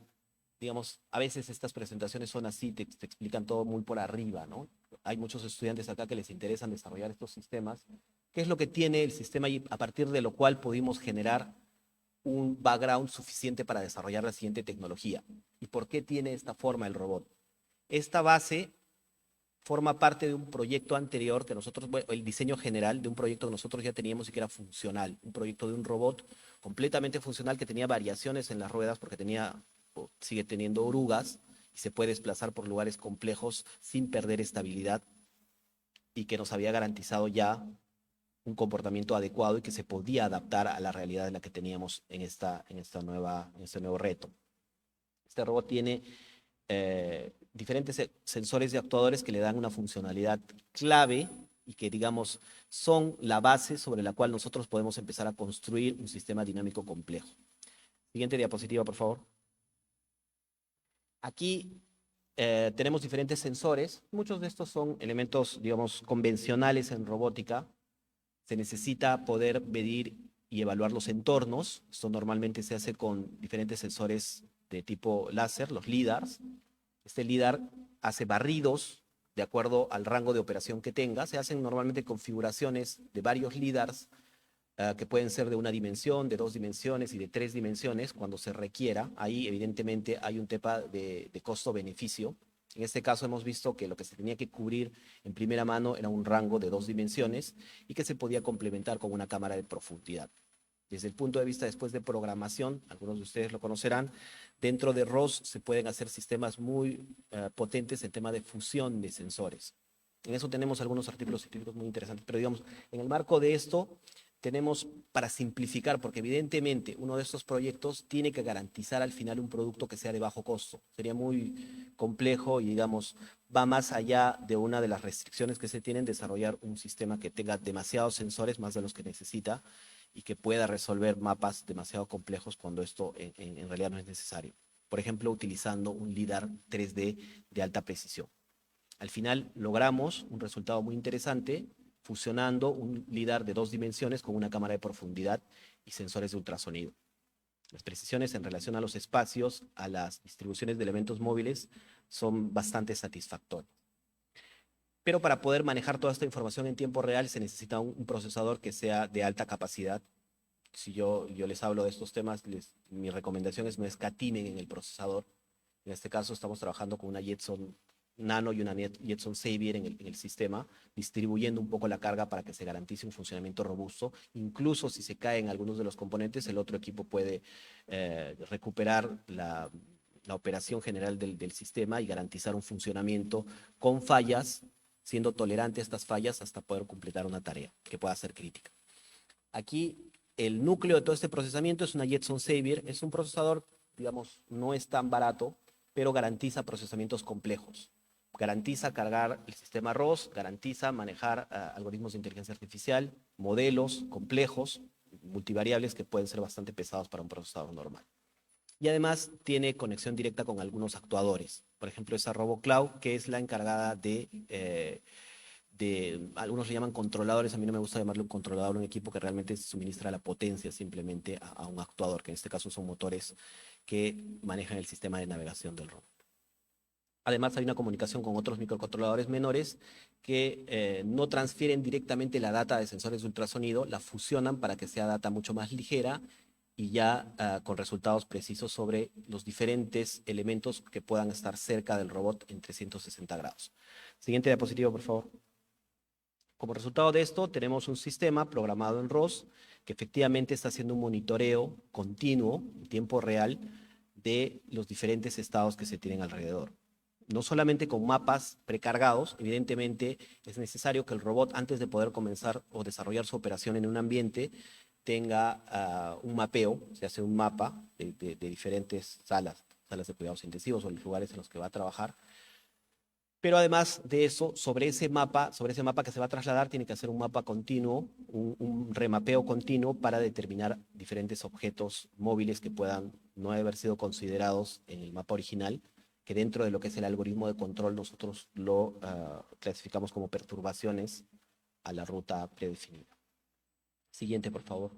C: Digamos, a veces estas presentaciones son así, te explican todo muy por arriba, ¿no? Hay muchos estudiantes acá que les interesan desarrollar estos sistemas. ¿Qué es lo que tiene el sistema y a partir de lo cual pudimos generar un background suficiente para desarrollar la siguiente tecnología? ¿Y por qué tiene esta forma el robot? Esta base forma parte de un proyecto anterior que nosotros, bueno, el diseño general de un proyecto que nosotros ya teníamos y que era funcional, un proyecto de un robot completamente funcional que tenía variaciones en las ruedas porque tenía, o sigue teniendo orugas y se puede desplazar por lugares complejos sin perder estabilidad y que nos había garantizado ya un comportamiento adecuado y que se podía adaptar a la realidad en la que teníamos en este nuevo reto. Este robot tiene diferentes sensores y actuadores que le dan una funcionalidad clave y que, digamos, son la base sobre la cual nosotros podemos empezar a construir un sistema dinámico complejo. Siguiente diapositiva, por favor. Aquí tenemos diferentes sensores. Muchos de estos son elementos, digamos, convencionales en robótica. Se necesita poder medir y evaluar los entornos. Esto normalmente se hace con diferentes sensores de tipo láser, los LIDARs. Este LIDAR hace barridos de acuerdo al rango de operación que tenga. Se hacen normalmente configuraciones de varios LIDARs que pueden ser de una dimensión, de 2 dimensiones y de 3 dimensiones cuando se requiera. Ahí evidentemente hay un tema de costo-beneficio. En este caso hemos visto que lo que se tenía que cubrir en primera mano era un rango de 2 dimensiones y que se podía complementar con una cámara de profundidad. Desde el punto de vista después de programación, algunos de ustedes lo conocerán, dentro de ROS se pueden hacer sistemas muy potentes en tema de fusión de sensores. En eso tenemos algunos artículos científicos muy interesantes, pero digamos, en el marco de esto tenemos, para simplificar, porque evidentemente uno de estos proyectos tiene que garantizar al final un producto que sea de bajo costo. Sería muy complejo y, digamos, va más allá de una de las restricciones que se tienen, desarrollar un sistema que tenga demasiados sensores, más de los que necesita, y que pueda resolver mapas demasiado complejos cuando esto en realidad no es necesario. Por ejemplo, utilizando un LIDAR 3D de alta precisión. Al final logramos un resultado muy interesante fusionando un LIDAR de 2 dimensiones con una cámara de profundidad y sensores de ultrasonido. Las precisiones en relación a los espacios, a las distribuciones de elementos móviles, son bastante satisfactorias. Pero para poder manejar toda esta información en tiempo real se necesita un procesador que sea de alta capacidad. Si yo les hablo de estos temas, mi recomendación es no escatimen en el procesador. En este caso estamos trabajando con una Jetson Nano y una Jetson Xavier en el sistema, distribuyendo un poco la carga para que se garantice un funcionamiento robusto. Incluso si se caen algunos de los componentes, el otro equipo puede recuperar la operación general del sistema y garantizar un funcionamiento con fallas, siendo tolerante a estas fallas hasta poder completar una tarea que pueda ser crítica. Aquí el núcleo de todo este procesamiento es una Jetson Xavier, es un procesador, digamos, no es tan barato, pero garantiza procesamientos complejos. Garantiza cargar el sistema ROS, garantiza manejar algoritmos de inteligencia artificial, modelos complejos, multivariables que pueden ser bastante pesados para un procesador normal. Y además tiene conexión directa con algunos actuadores. Por ejemplo, esa RoboCloud, que es la encargada de algunos le llaman controladores, a mí no me gusta llamarle un controlador, un equipo que realmente suministra la potencia simplemente a un actuador, que en este caso son motores que manejan el sistema de navegación del robot. Además hay una comunicación con otros microcontroladores menores que no transfieren directamente la data de sensores de ultrasonido, la fusionan para que sea data mucho más ligera y ya con resultados precisos sobre los diferentes elementos que puedan estar cerca del robot en 360 grados. Siguiente diapositiva, por favor. Como resultado de esto, tenemos un sistema programado en ROS que efectivamente está haciendo un monitoreo continuo, en tiempo real, de los diferentes estados que se tienen alrededor. No solamente con mapas precargados, evidentemente es necesario que el robot, antes de poder comenzar o desarrollar su operación en un ambiente, tenga un mapeo, se hace un mapa de diferentes salas de cuidados intensivos o los lugares en los que va a trabajar. Pero además de eso, sobre ese mapa que se va a trasladar, tiene que hacer un mapa continuo, un remapeo continuo para determinar diferentes objetos móviles que puedan no haber sido considerados en el mapa original, que dentro de lo que es el algoritmo de control nosotros lo clasificamos como perturbaciones a la ruta predefinida. Siguiente, por favor.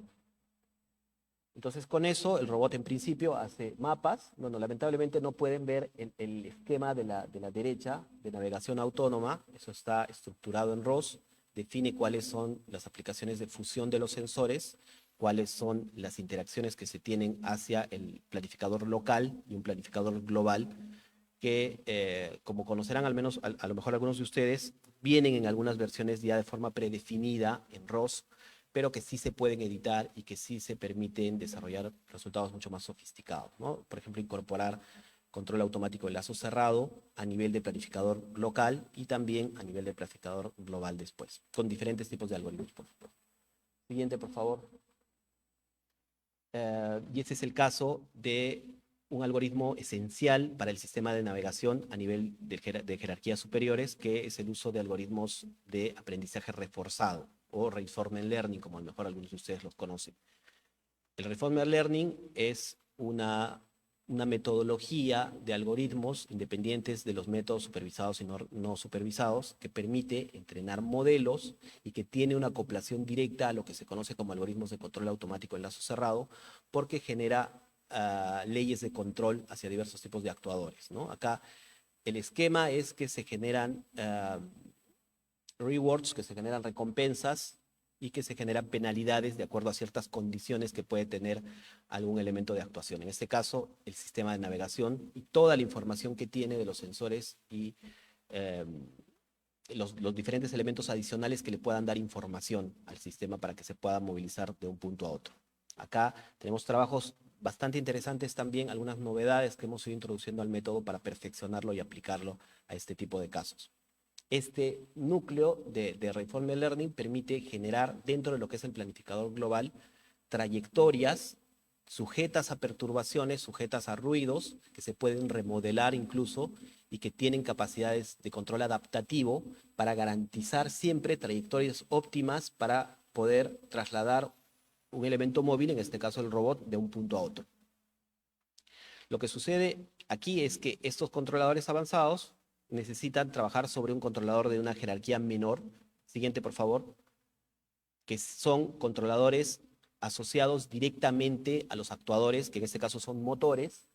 C: Entonces, con eso, el robot en principio hace mapas. Bueno, lamentablemente no pueden ver el esquema de la derecha de navegación autónoma. Eso está estructurado en ROS. Define cuáles son las aplicaciones de fusión de los sensores, cuáles son las interacciones que se tienen hacia el planificador local y un planificador global, que, como conocerán al menos, a lo mejor algunos de ustedes, vienen en algunas versiones ya de forma predefinida en ROS, pero que sí se pueden editar y que sí se permiten desarrollar resultados mucho más sofisticados, ¿no? Por ejemplo, incorporar control automático de lazo cerrado a nivel de planificador local y también a nivel de planificador global después, con diferentes tipos de algoritmos, por supuesto. Siguiente, por favor. Y este es el caso de un algoritmo esencial para el sistema de navegación a nivel de jerarquías superiores, que es el uso de algoritmos de aprendizaje reforzado, o Reinforcement Learning, como a lo mejor algunos de ustedes los conocen. El Reinforcement Learning es una metodología de algoritmos independientes de los métodos supervisados y no supervisados, que permite entrenar modelos y que tiene una acoplación directa a lo que se conoce como algoritmos de control automático en lazo cerrado, porque genera leyes de control hacia diversos tipos de actuadores, ¿no? Acá el esquema es que se generan rewards, que se generan recompensas y que se generan penalidades de acuerdo a ciertas condiciones que puede tener algún elemento de actuación. En este caso, el sistema de navegación y toda la información que tiene de los sensores y los diferentes elementos adicionales que le puedan dar información al sistema para que se pueda movilizar de un punto a otro. Acá tenemos trabajos bastante interesantes también, algunas novedades que hemos ido introduciendo al método para perfeccionarlo y aplicarlo a este tipo de casos. Este núcleo de Reinforcement Learning permite generar dentro de lo que es el planificador global trayectorias sujetas a perturbaciones, sujetas a ruidos, que se pueden remodelar incluso y que tienen capacidades de control adaptativo para garantizar siempre trayectorias óptimas para poder trasladar un elemento móvil, en este caso el robot, de un punto a otro. Lo que sucede aquí es que estos controladores avanzados necesitan trabajar sobre un controlador de una jerarquía menor. Siguiente, por favor. Que son controladores asociados directamente a los actuadores, que en este caso son motores,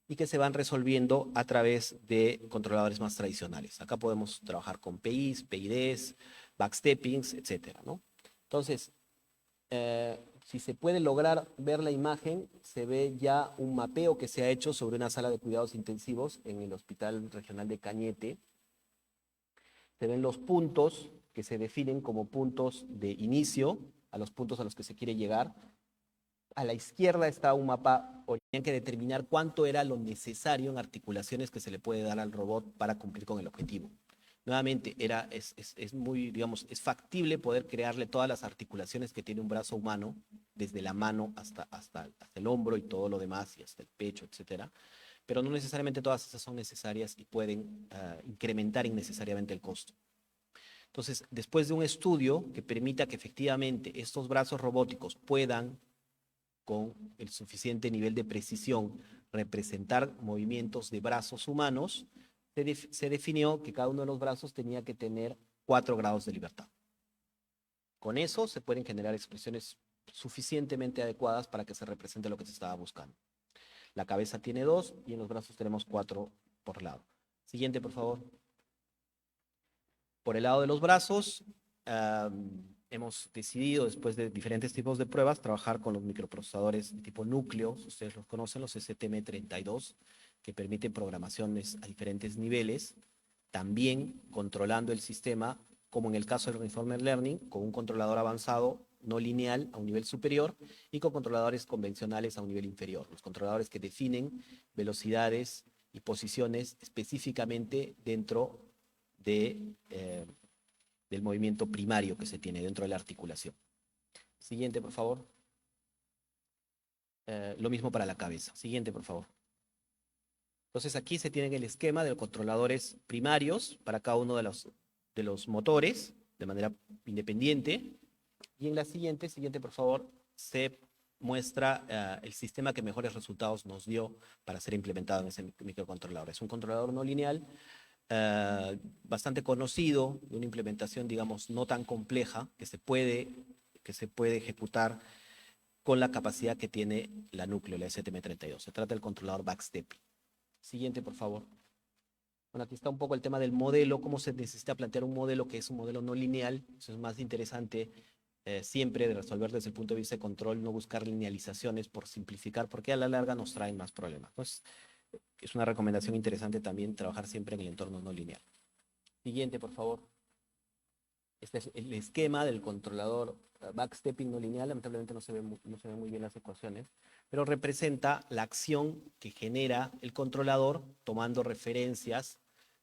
C: y que se van resolviendo a través de controladores más tradicionales. Acá podemos trabajar con PIs, PIDs, backsteppings, etcétera, ¿no? Entonces, si se puede lograr ver la imagen, se ve ya un mapeo que se ha hecho sobre una sala de cuidados intensivos en el Hospital Regional de Cañete. Se ven los puntos que se definen como puntos de inicio, a los puntos a los que se quiere llegar. A la izquierda está un mapa, tenían que determinar cuánto era lo necesario en articulaciones que se le puede dar al robot para cumplir con el objetivo. Nuevamente, es muy, digamos, es factible poder crearle todas las articulaciones que tiene un brazo humano, desde la mano hasta el hombro y todo lo demás, y hasta el pecho, etcétera. Pero no necesariamente todas esas son necesarias y pueden incrementar innecesariamente el costo. Entonces, después de un estudio que permita que efectivamente estos brazos robóticos puedan, con el suficiente nivel de precisión, representar movimientos de brazos humanos, se definió que cada uno de los brazos tenía que tener 4 grados de libertad. Con eso se pueden generar expresiones suficientemente adecuadas para que se represente lo que se estaba buscando. La cabeza tiene 2 y en los brazos tenemos 4 por lado. Siguiente, por favor. Por el lado de los brazos, hemos decidido, después de diferentes tipos de pruebas, trabajar con los microprocesadores de tipo núcleo, ustedes los conocen, los STM32, que permiten programaciones a diferentes niveles, también controlando el sistema, como en el caso del Reinforcement Learning, con un controlador avanzado no lineal a un nivel superior y con controladores convencionales a un nivel inferior. Los controladores que definen velocidades y posiciones específicamente dentro de, del movimiento primario que se tiene dentro de la articulación. Siguiente, por favor. Lo mismo para la cabeza. Siguiente, por favor. Entonces aquí se tiene el esquema de los controladores primarios para cada uno de los motores de manera independiente. Y en la siguiente, por favor, se muestra el sistema que mejores resultados nos dio para ser implementado en ese microcontrolador. Es un controlador no lineal bastante conocido, de una implementación, digamos, no tan compleja, que se puede ejecutar con la capacidad que tiene la núcleo, la STM32. Se trata del controlador backstepping. Siguiente, por favor. Bueno, aquí está un poco el tema del modelo, cómo se necesita plantear un modelo que es un modelo no lineal. Eso es más interesante siempre de resolver desde el punto de vista de control, no buscar linealizaciones por simplificar, porque a la larga nos traen más problemas. Entonces, es una recomendación interesante también trabajar siempre en el entorno no lineal. Siguiente, por favor. Este es el esquema del controlador backstepping no lineal. Lamentablemente no se ven muy bien las ecuaciones, pero representa la acción que genera el controlador tomando referencias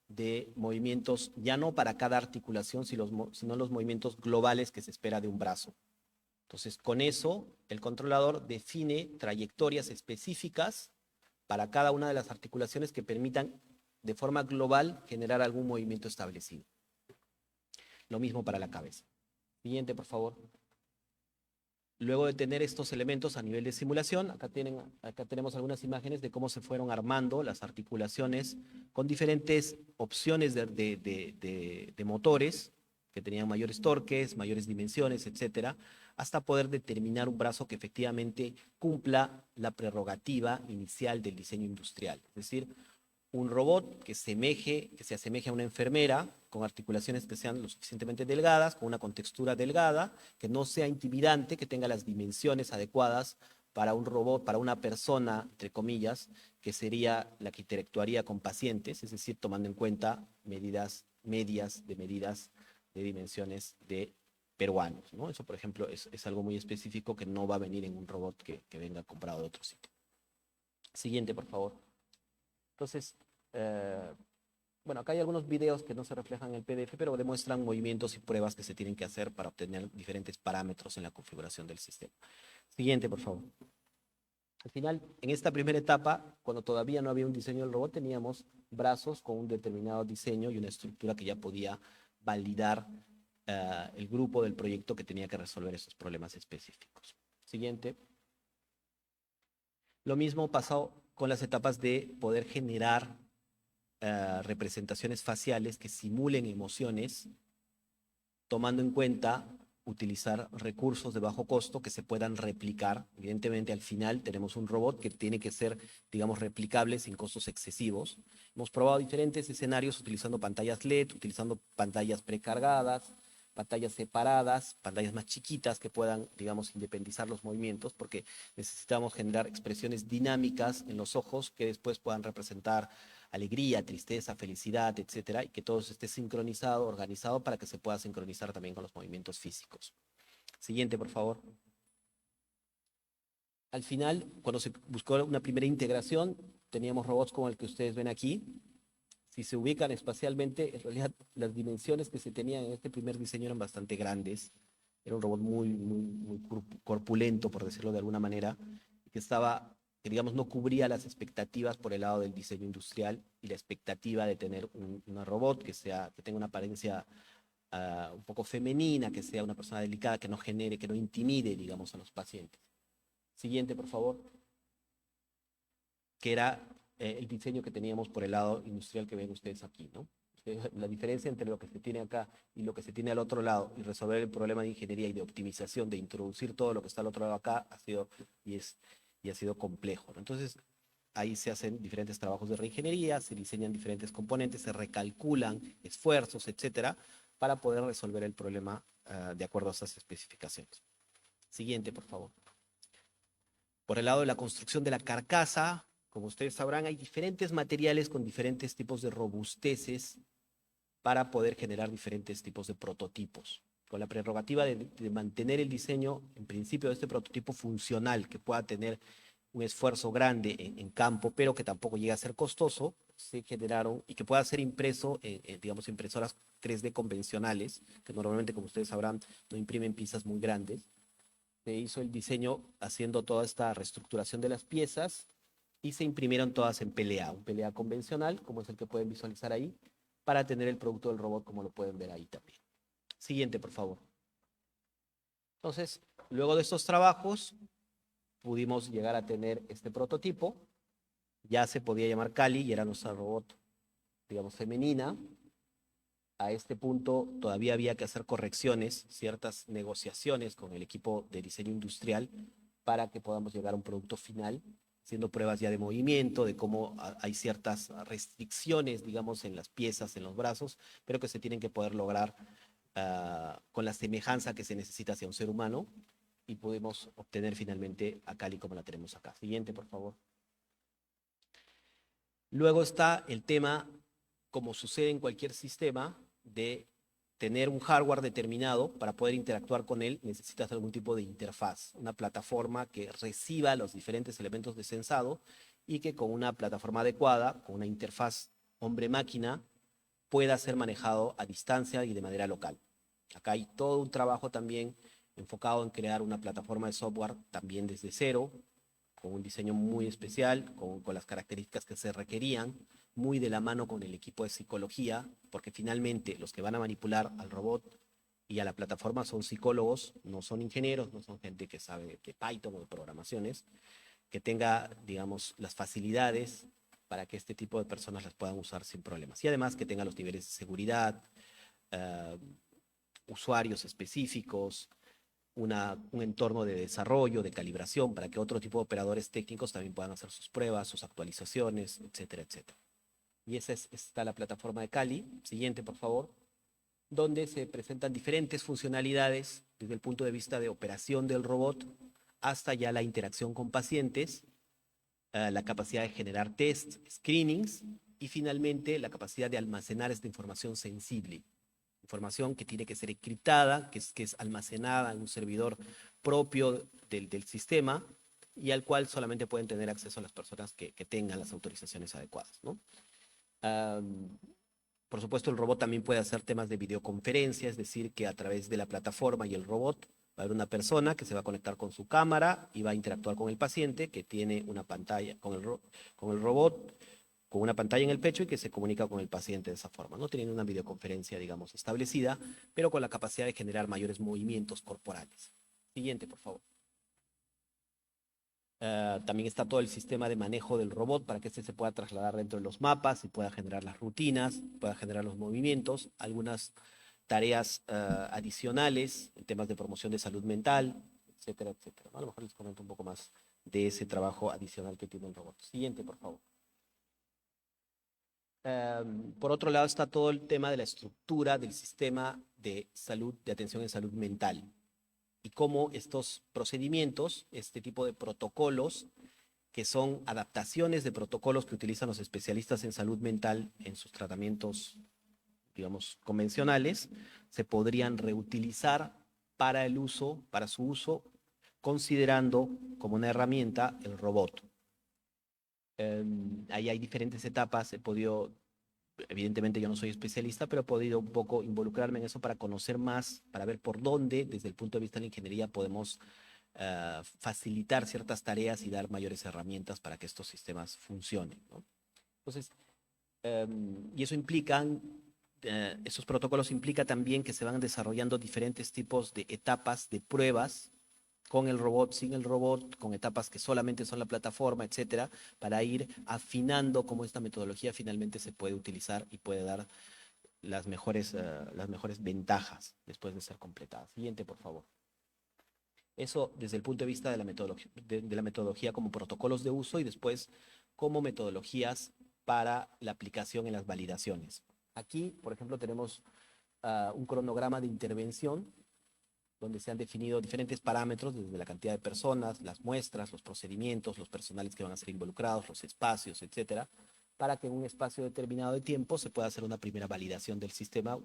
C: de movimientos, ya no para cada articulación, sino los movimientos globales que se espera de un brazo. Entonces, con eso, el controlador define trayectorias específicas para cada una de las articulaciones que permitan de forma global generar algún movimiento establecido. Lo mismo para la cabeza. Siguiente, por favor. Luego de tener estos elementos a nivel de simulación, acá tenemos algunas imágenes de cómo se fueron armando las articulaciones con diferentes opciones de motores que tenían mayores torques, mayores dimensiones, etcétera, hasta poder determinar un brazo que efectivamente cumpla la prerrogativa inicial del diseño industrial. Es decir, un robot que se asemeje a una enfermera, con articulaciones que sean lo suficientemente delgadas, con una contextura delgada, que no sea intimidante, que tenga las dimensiones adecuadas para un robot, para una persona, entre comillas, que sería la que interactuaría con pacientes, es decir, tomando en cuenta medidas medias de dimensiones de peruanos, ¿no? Eso, por ejemplo, es algo muy específico que no va a venir en un robot que venga comprado de otro sitio. Siguiente, por favor. Entonces, bueno, acá hay algunos videos que no se reflejan en el PDF, pero demuestran movimientos y pruebas que se tienen que hacer para obtener diferentes parámetros en la configuración del sistema. Siguiente, por favor. Al final, en esta primera etapa, cuando todavía no había un diseño del robot, teníamos brazos con un determinado diseño y una estructura que ya podía validar el grupo del proyecto que tenía que resolver esos problemas específicos. Siguiente. Lo mismo pasó con las etapas de poder generar representaciones faciales que simulen emociones, tomando en cuenta utilizar recursos de bajo costo que se puedan replicar. Evidentemente, al final tenemos un robot que tiene que ser, digamos, replicable sin costos excesivos. Hemos probado diferentes escenarios utilizando pantallas LED, utilizando pantallas precargadas, pantallas separadas, pantallas más chiquitas que puedan, digamos, independizar los movimientos, porque necesitamos generar expresiones dinámicas en los ojos que después puedan representar alegría, tristeza, felicidad, etcétera, y que todo esté sincronizado, organizado para que se pueda sincronizar también con los movimientos físicos. Siguiente, por favor. Al final, cuando se buscó una primera integración, teníamos robots como el que ustedes ven aquí. Si se ubican espacialmente, en realidad las dimensiones que se tenían en este primer diseño eran bastante grandes. Era un robot muy corpulento, por decirlo de alguna manera, que digamos no cubría las expectativas por el lado del diseño industrial y la expectativa de tener una robot que tenga una apariencia un poco femenina, que sea una persona delicada, que no genere, que no intimide, digamos, a los pacientes. Siguiente, por favor. Que era el diseño que teníamos por el lado industrial que ven ustedes aquí, ¿no? La diferencia entre lo que se tiene acá y lo que se tiene al otro lado y resolver el problema de ingeniería y de optimización, de introducir todo lo que está al otro lado acá, ha sido complejo, ¿no? Entonces, ahí se hacen diferentes trabajos de reingeniería, se diseñan diferentes componentes, se recalculan esfuerzos, etcétera, para poder resolver el problema de acuerdo a esas especificaciones. Siguiente, por favor. Por el lado de la construcción de la carcasa, como ustedes sabrán, hay diferentes materiales con diferentes tipos de robusteces para poder generar diferentes tipos de prototipos. con la prerrogativa de mantener el diseño, en principio, de este prototipo funcional, que pueda tener un esfuerzo grande en campo, pero que tampoco llegue a ser costoso, se generaron, y que pueda ser impreso en, digamos, impresoras 3D convencionales, que normalmente, como ustedes sabrán, no imprimen piezas muy grandes. Se hizo el diseño haciendo toda esta reestructuración de las piezas y se imprimieron todas en PLA, un PLA convencional, como es el que pueden visualizar ahí, para tener el producto del robot, como lo pueden ver ahí también. Siguiente, por favor. Entonces, luego de estos trabajos, pudimos llegar a tener este prototipo. Ya se podía llamar Cali y era nuestra robot, digamos, femenina. A este punto todavía había que hacer correcciones, ciertas negociaciones con el equipo de diseño industrial para que podamos llegar a un producto final, haciendo pruebas ya de movimiento, de cómo hay ciertas restricciones, digamos, en las piezas, en los brazos, pero que se tienen que poder lograr con la semejanza que se necesita hacia un ser humano, y pudimos obtener finalmente a Cali como la tenemos acá. Siguiente, por favor. Luego está el tema, como sucede en cualquier sistema, de tener un hardware determinado. Para poder interactuar con él necesitas algún tipo de interfaz, una plataforma que reciba los diferentes elementos de sensado y que con una plataforma adecuada, con una interfaz hombre-máquina, pueda ser manejado a distancia y de manera local. Acá hay todo un trabajo también enfocado en crear una plataforma de software también desde cero, con un diseño muy especial, con las características que se requerían, muy de la mano con el equipo de psicología, porque finalmente los que van a manipular al robot y a la plataforma son psicólogos, no son ingenieros, no son gente que sabe de Python o de programaciones, que tenga, digamos, las facilidades para que este tipo de personas las puedan usar sin problemas. Y además que tenga los niveles de seguridad, usuarios específicos, un entorno de desarrollo, de calibración, para que otro tipo de operadores técnicos también puedan hacer sus pruebas, sus actualizaciones, etcétera, etcétera. Y está la plataforma de Cali. Siguiente, por favor. Donde se presentan diferentes funcionalidades desde el punto de vista de operación del robot hasta ya la interacción con pacientes, la capacidad de generar test, screenings y finalmente la capacidad de almacenar esta información sensible. Información que tiene que ser encriptada, que es almacenada en un servidor propio del sistema y al cual solamente pueden tener acceso las personas que tengan las autorizaciones adecuadas, ¿no? Por supuesto, el robot también puede hacer temas de videoconferencia, es decir, que a través de la plataforma y el robot va a haber una persona que se va a conectar con su cámara y va a interactuar con el paciente, que tiene una pantalla con el robot, con una pantalla en el pecho y que se comunica con el paciente de esa forma, no teniendo una videoconferencia, digamos, establecida, pero con la capacidad de generar mayores movimientos corporales. Siguiente, por favor. También está todo el sistema de manejo del robot para que este se pueda trasladar dentro de los mapas y pueda generar las rutinas, pueda generar los movimientos, algunas tareas adicionales en temas de promoción de salud mental, etcétera, etcétera. A lo mejor les comento un poco más de ese trabajo adicional que tiene el robot. Siguiente, por favor. Por otro lado está todo el tema de la estructura del sistema de salud, de atención en salud mental, y cómo estos procedimientos, este tipo de protocolos, que son adaptaciones de protocolos que utilizan los especialistas en salud mental en sus tratamientos, digamos, convencionales, se podrían reutilizar para el uso, para su uso, considerando como una herramienta el robot. Ahí hay diferentes etapas, he podido, evidentemente yo no soy especialista, pero he podido un poco involucrarme en eso para conocer más, para ver por dónde, desde el punto de vista de la ingeniería, podemos facilitar ciertas tareas y dar mayores herramientas para que estos sistemas funcionen, ¿no? Entonces, y eso implica, esos protocolos implica también que se van desarrollando diferentes tipos de etapas de pruebas con el robot, sin el robot, con etapas que solamente son la plataforma, etcétera, para ir afinando cómo esta metodología finalmente se puede utilizar y puede dar las mejores ventajas después de ser completada. Siguiente, por favor. Eso desde el punto de vista de la metodología como protocolos de uso y después como metodologías para la aplicación en las validaciones. Aquí, por ejemplo, tenemos un cronograma de intervención donde se han definido diferentes parámetros desde la cantidad de personas, las muestras, los procedimientos, los personales que van a ser involucrados, los espacios, etcétera, para que en un espacio determinado de tiempo se pueda hacer una primera validación del sistema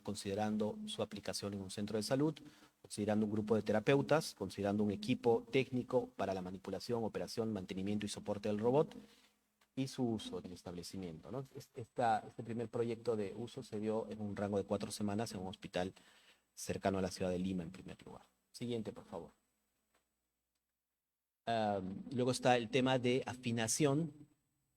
C: considerando su aplicación en un centro de salud, considerando un grupo de terapeutas, considerando un equipo técnico para la manipulación, operación, mantenimiento y soporte del robot y su uso en el establecimiento, ¿no? Este primer proyecto de uso se dio en un rango de 4 semanas en un hospital cercano a la ciudad de Lima, en primer lugar. Siguiente, por favor. Luego está el tema de afinación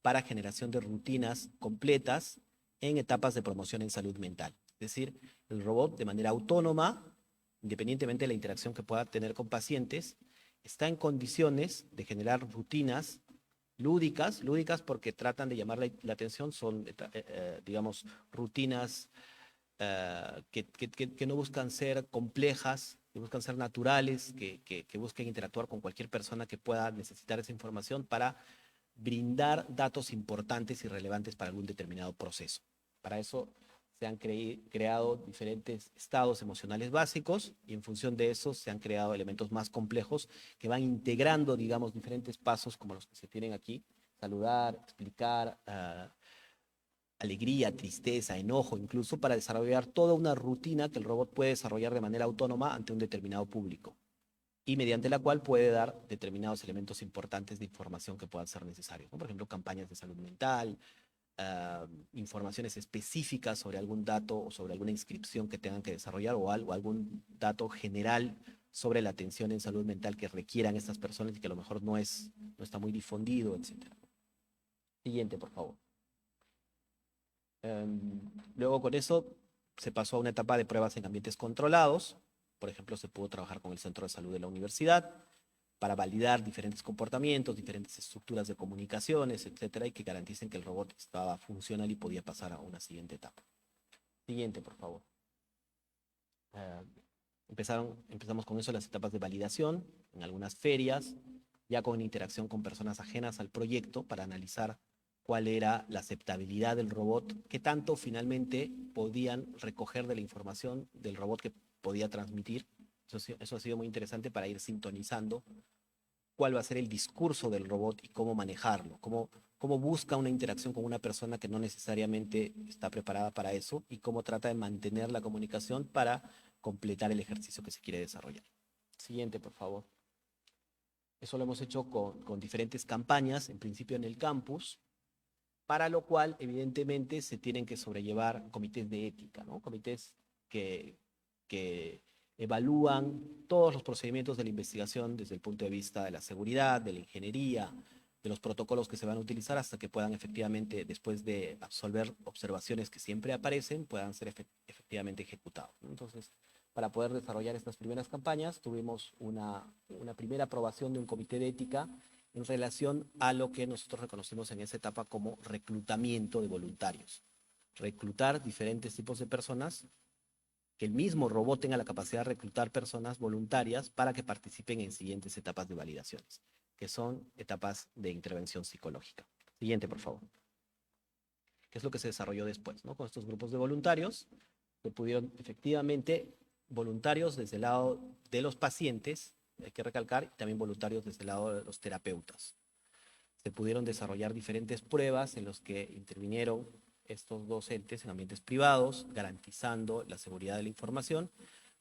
C: para generación de rutinas completas en etapas de promoción en salud mental. Es decir, el robot de manera autónoma, independientemente de la interacción que pueda tener con pacientes, está en condiciones de generar rutinas lúdicas porque tratan de llamar la atención, son, digamos, rutinas que no buscan ser complejas, que buscan ser naturales, que busquen interactuar con cualquier persona que pueda necesitar esa información para brindar datos importantes y relevantes para algún determinado proceso. Para eso se han creado diferentes estados emocionales básicos y en función de eso se han creado elementos más complejos que van integrando, digamos, diferentes pasos como los que se tienen aquí: saludar, explicar, alegría, tristeza, enojo, incluso para desarrollar toda una rutina que el robot puede desarrollar de manera autónoma ante un determinado público y mediante la cual puede dar determinados elementos importantes de información que puedan ser necesarios, ¿no? Por ejemplo, campañas de salud mental, informaciones específicas sobre algún dato o sobre alguna inscripción que tengan que desarrollar o algún dato general sobre la atención en salud mental que requieran estas personas y que a lo mejor no está muy difundido, etc. Siguiente, por favor. Luego con eso se pasó a una etapa de pruebas en ambientes controlados. Por ejemplo, se pudo trabajar con el centro de salud de la universidad para validar diferentes comportamientos, diferentes estructuras de comunicaciones, etcétera, y que garanticen que el robot estaba funcional y podía pasar a una siguiente etapa. Siguiente, por favor. Empezamos con eso las etapas de validación en algunas ferias, ya con interacción con personas ajenas al proyecto para analizar cuál era la aceptabilidad del robot, qué tanto finalmente podían recoger de la información del robot que podía transmitir. Eso ha sido muy interesante para ir sintonizando cuál va a ser el discurso del robot y cómo manejarlo, cómo busca una interacción con una persona que no necesariamente está preparada para eso y cómo trata de mantener la comunicación para completar el ejercicio que se quiere desarrollar. Siguiente, por favor. Eso lo hemos hecho con diferentes campañas, en principio en el campus, para lo cual evidentemente se tienen que sobrellevar comités de ética, ¿no? Comités que evalúan todos los procedimientos de la investigación desde el punto de vista de la seguridad, de la ingeniería, de los protocolos que se van a utilizar hasta que puedan efectivamente, después de absolver observaciones que siempre aparecen, puedan ser efectivamente ejecutados, ¿no? Entonces, para poder desarrollar estas primeras campañas, tuvimos una primera aprobación de un comité de ética en relación a lo que nosotros reconocimos en esa etapa como reclutamiento de voluntarios. Reclutar diferentes tipos de personas, que el mismo robot tenga la capacidad de reclutar personas voluntarias para que participen en siguientes etapas de validaciones, que son etapas de intervención psicológica. Siguiente, por favor. ¿Qué es lo que se desarrolló después, ¿no? Con estos grupos de voluntarios, se pudieron efectivamente voluntarios desde el lado de los pacientes, hay que recalcar, y también voluntarios desde el lado de los terapeutas. Se pudieron desarrollar diferentes pruebas en los que intervinieron estos dos entes en ambientes privados, garantizando la seguridad de la información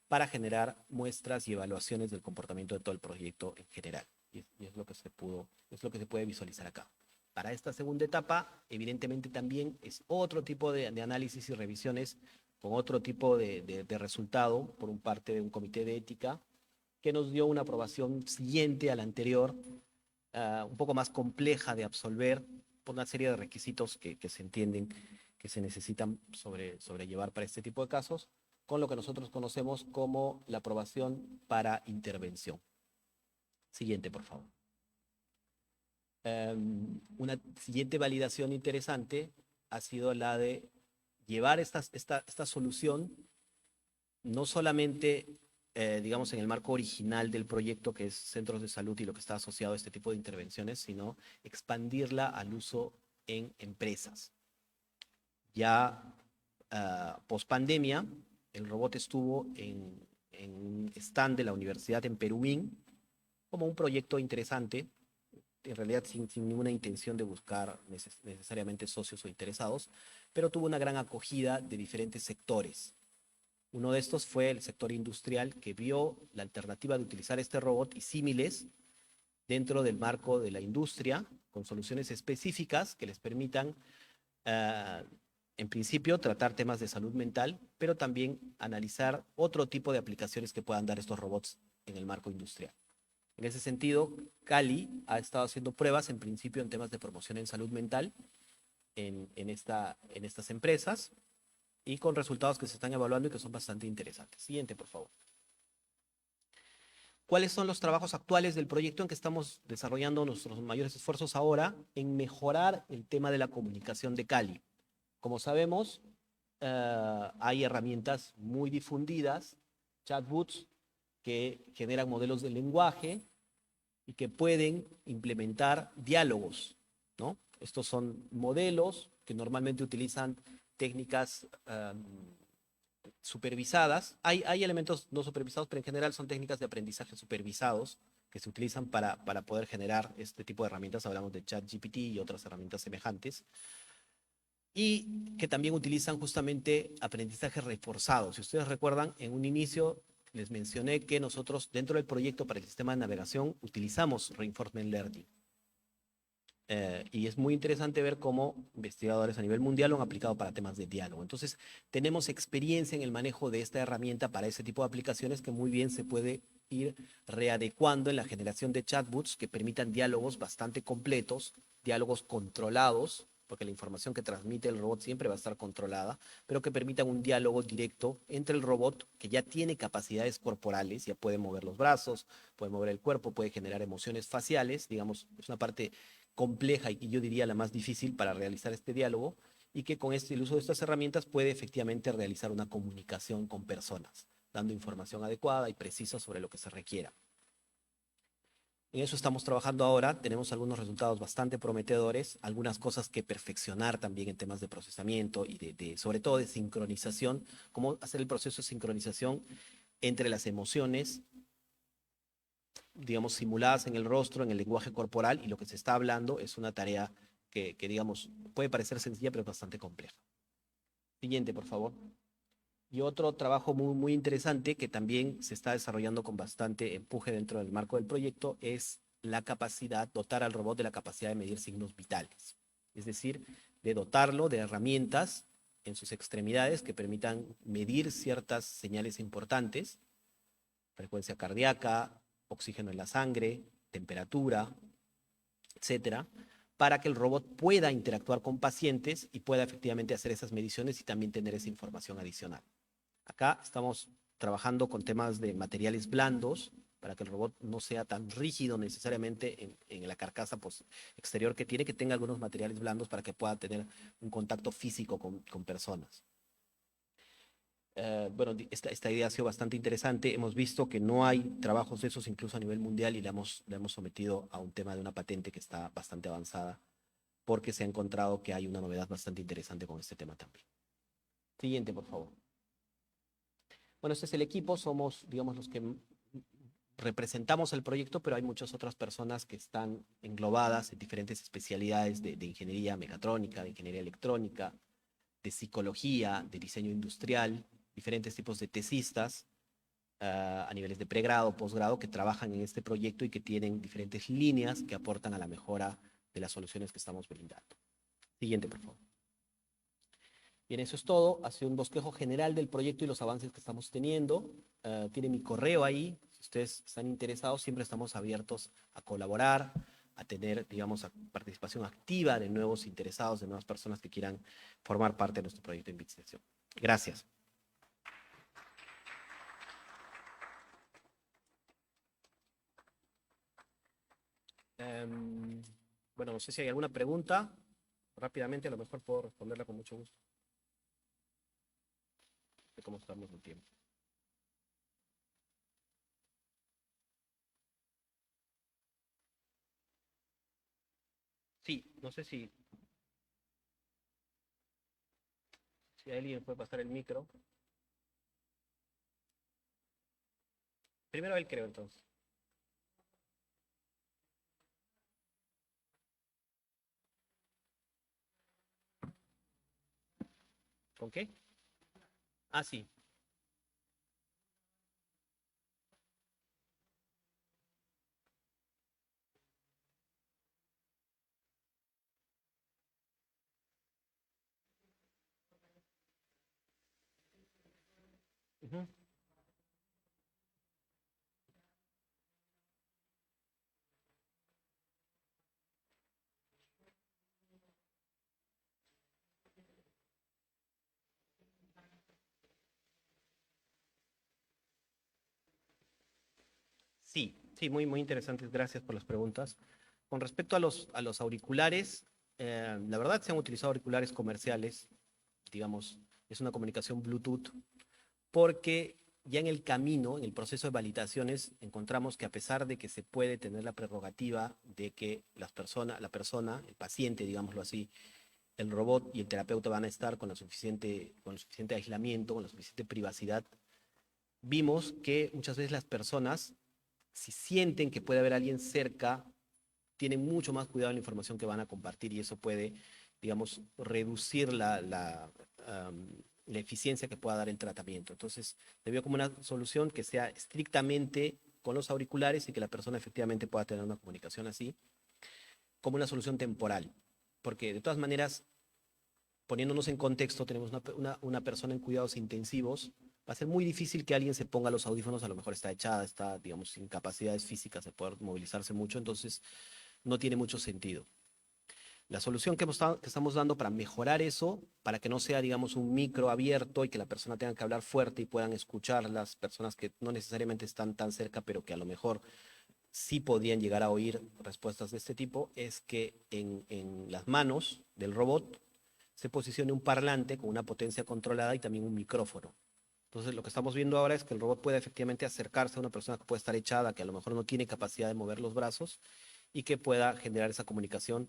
C: para generar muestras y evaluaciones del comportamiento de todo el proyecto en general. Y es lo que se puede visualizar acá. Para esta segunda etapa, evidentemente también es otro tipo de análisis y revisiones con otro tipo de resultado por parte de un comité de ética que nos dio una aprobación siguiente a la anterior, un poco más compleja de absolver por una serie de requisitos que se entienden que se necesitan sobrellevar para este tipo de casos, con lo que nosotros conocemos como la aprobación para intervención. Siguiente, por favor. Una siguiente validación interesante ha sido la de llevar esta solución no solamente, digamos, en el marco original del proyecto, que es centros de salud y lo que está asociado a este tipo de intervenciones, sino expandirla al uso en empresas. Ya post pandemia, el robot estuvo en un stand de la universidad en Peruín como un proyecto interesante en realidad sin ninguna intención de buscar necesariamente socios o interesados, pero tuvo una gran acogida de diferentes sectores. Uno de estos fue el sector industrial, que vio la alternativa de utilizar este robot y símiles dentro del marco de la industria, con soluciones específicas que les permitan, en principio, tratar temas de salud mental, pero también analizar otro tipo de aplicaciones que puedan dar estos robots en el marco industrial. En ese sentido, Cali ha estado haciendo pruebas, en principio, en temas de promoción en salud mental en estas empresas, y con resultados que se están evaluando y que son bastante interesantes. Siguiente, por favor. ¿Cuáles son los trabajos actuales del proyecto en que estamos desarrollando nuestros mayores esfuerzos ahora? En mejorar el tema de la comunicación de Cali. Como sabemos, hay herramientas muy difundidas, chatbots, que generan modelos de lenguaje y que pueden implementar diálogos, ¿no? Estos son modelos que normalmente utilizan técnicas supervisadas. Hay elementos no supervisados, pero en general son técnicas de aprendizaje supervisados que se utilizan para poder generar este tipo de herramientas. Hablamos de ChatGPT y otras herramientas semejantes. Y que también utilizan justamente aprendizaje reforzado. Si ustedes recuerdan, en un inicio les mencioné que nosotros dentro del proyecto para el sistema de navegación utilizamos Reinforcement Learning. Y es muy interesante ver cómo investigadores a nivel mundial lo han aplicado para temas de diálogo. Entonces, tenemos experiencia en el manejo de esta herramienta para ese tipo de aplicaciones que muy bien se puede ir readecuando en la generación de chatbots que permitan diálogos bastante completos, diálogos controlados, porque la información que transmite el robot siempre va a estar controlada, pero que permitan un diálogo directo entre el robot, que ya tiene capacidades corporales, ya puede mover los brazos, puede mover el cuerpo, puede generar emociones faciales, digamos, es una parte compleja y yo diría la más difícil para realizar este diálogo, y que con el uso de estas herramientas puede efectivamente realizar una comunicación con personas, dando información adecuada y precisa sobre lo que se requiera. En eso estamos trabajando ahora, tenemos algunos resultados bastante prometedores, algunas cosas que perfeccionar también en temas de procesamiento y sobre todo de sincronización, cómo hacer el proceso de sincronización entre las emociones, digamos, simuladas en el rostro, en el lenguaje corporal, y lo que se está hablando es una tarea que digamos, puede parecer sencilla, pero es bastante compleja. Siguiente, por favor. Y otro trabajo muy interesante que también se está desarrollando con bastante empuje dentro del marco del proyecto es la capacidad, dotar al robot de la capacidad de medir signos vitales. Es decir, de dotarlo de herramientas en sus extremidades que permitan medir ciertas señales importantes, frecuencia cardíaca, oxígeno en la sangre, temperatura, etcétera, para que el robot pueda interactuar con pacientes y pueda efectivamente hacer esas mediciones y también tener esa información adicional. Acá estamos trabajando con temas de materiales blandos para que el robot no sea tan rígido necesariamente en la carcasa exterior que tiene, que tenga algunos materiales blandos para que pueda tener un contacto físico con personas. Bueno, esta idea ha sido bastante interesante. Hemos visto que no hay trabajos de esos incluso a nivel mundial, y la hemos sometido a un tema de una patente que está bastante avanzada, porque se ha encontrado que hay una novedad bastante interesante con este tema también. Siguiente, por favor. Bueno, este es el equipo, somos, digamos, los que representamos el proyecto, pero hay muchas otras personas que están englobadas en diferentes especialidades de ingeniería mecatrónica, de ingeniería electrónica, de psicología, de diseño industrial, diferentes tipos de tesistas a niveles de pregrado, posgrado, que trabajan en este proyecto y que tienen diferentes líneas que aportan a la mejora de las soluciones que estamos brindando. Siguiente, por favor. Bien, eso es todo. Ha sido un bosquejo general del proyecto y los avances que estamos teniendo. Tiene mi correo ahí. Si ustedes están interesados, siempre estamos abiertos a colaborar, a tener, digamos, participación activa de nuevos interesados, de nuevas personas que quieran formar parte de nuestro proyecto de investigación. Gracias. Bueno, no sé si hay alguna pregunta. Rápidamente, a lo mejor puedo responderla con mucho gusto. De cómo estamos en tiempo. Sí, no sé si alguien puede pasar el micro. Primero él, creo, entonces. ¿Con qué? Ah, sí. Ujú. Sí, sí, muy interesantes. Gracias por las preguntas. Con respecto a los auriculares, la verdad se han utilizado auriculares comerciales, digamos, es una comunicación Bluetooth, porque ya en el camino, en el proceso de validaciones, encontramos que a pesar de que se puede tener la prerrogativa de que la persona, el paciente, digámoslo así, el robot y el terapeuta van a estar con lo suficiente aislamiento, con la suficiente privacidad, vimos que muchas veces las personas, si sienten que puede haber alguien cerca, tienen mucho más cuidado en la información que van a compartir y eso puede, digamos, reducir la eficiencia que pueda dar el tratamiento. Entonces, le veo como una solución que sea estrictamente con los auriculares y que la persona efectivamente pueda tener una comunicación así, como una solución temporal. Porque de todas maneras, poniéndonos en contexto, tenemos una persona en cuidados intensivos, va a ser muy difícil que alguien se ponga los audífonos, a lo mejor está echada, está, digamos, sin capacidades físicas de poder movilizarse mucho, entonces no tiene mucho sentido. La solución que estamos dando para mejorar eso, para que no sea, digamos, un micro abierto y que la persona tenga que hablar fuerte y puedan escuchar las personas que no necesariamente están tan cerca, pero que a lo mejor sí podrían llegar a oír respuestas de este tipo, es que en las manos del robot se posicione un parlante con una potencia controlada y también un micrófono. Entonces, lo que estamos viendo ahora es que el robot puede efectivamente acercarse a una persona que puede estar echada, que a lo mejor no tiene capacidad de mover los brazos y que pueda generar esa comunicación,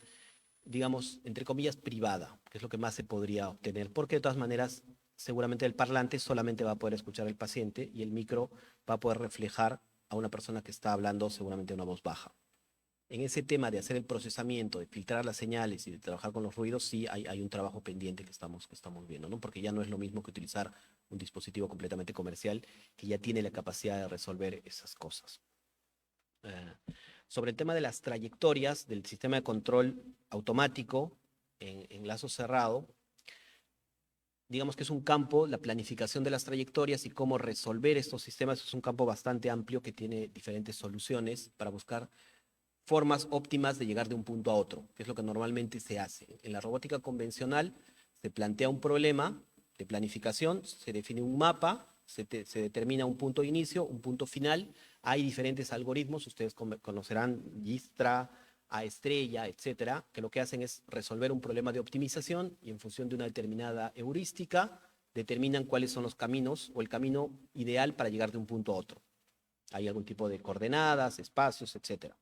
C: digamos, entre comillas, privada, que es lo que más se podría obtener, porque de todas maneras, seguramente el parlante solamente va a poder escuchar al paciente y el micro va a poder reflejar a una persona que está hablando seguramente a una voz baja. En ese tema de hacer el procesamiento, de filtrar las señales y de trabajar con los ruidos, sí hay un trabajo pendiente que estamos viendo, ¿no? Porque ya no es lo mismo que utilizar un dispositivo completamente comercial que ya tiene la capacidad de resolver esas cosas. Sobre el tema de las trayectorias del sistema de control automático en lazo cerrado, digamos que es un campo, la planificación de las trayectorias y cómo resolver estos sistemas es un campo bastante amplio que tiene diferentes soluciones para buscar formas óptimas de llegar de un punto a otro, que es lo que normalmente se hace. En la robótica convencional se plantea un problema de planificación, se define un mapa, se determina un punto de inicio, un punto final. Hay diferentes algoritmos, ustedes conocerán Dijkstra, A estrella, etcétera, que lo que hacen es resolver un problema de optimización y en función de una determinada heurística determinan cuáles son los caminos o el camino ideal para llegar de un punto a otro. Hay algún tipo de coordenadas, espacios, etcétera.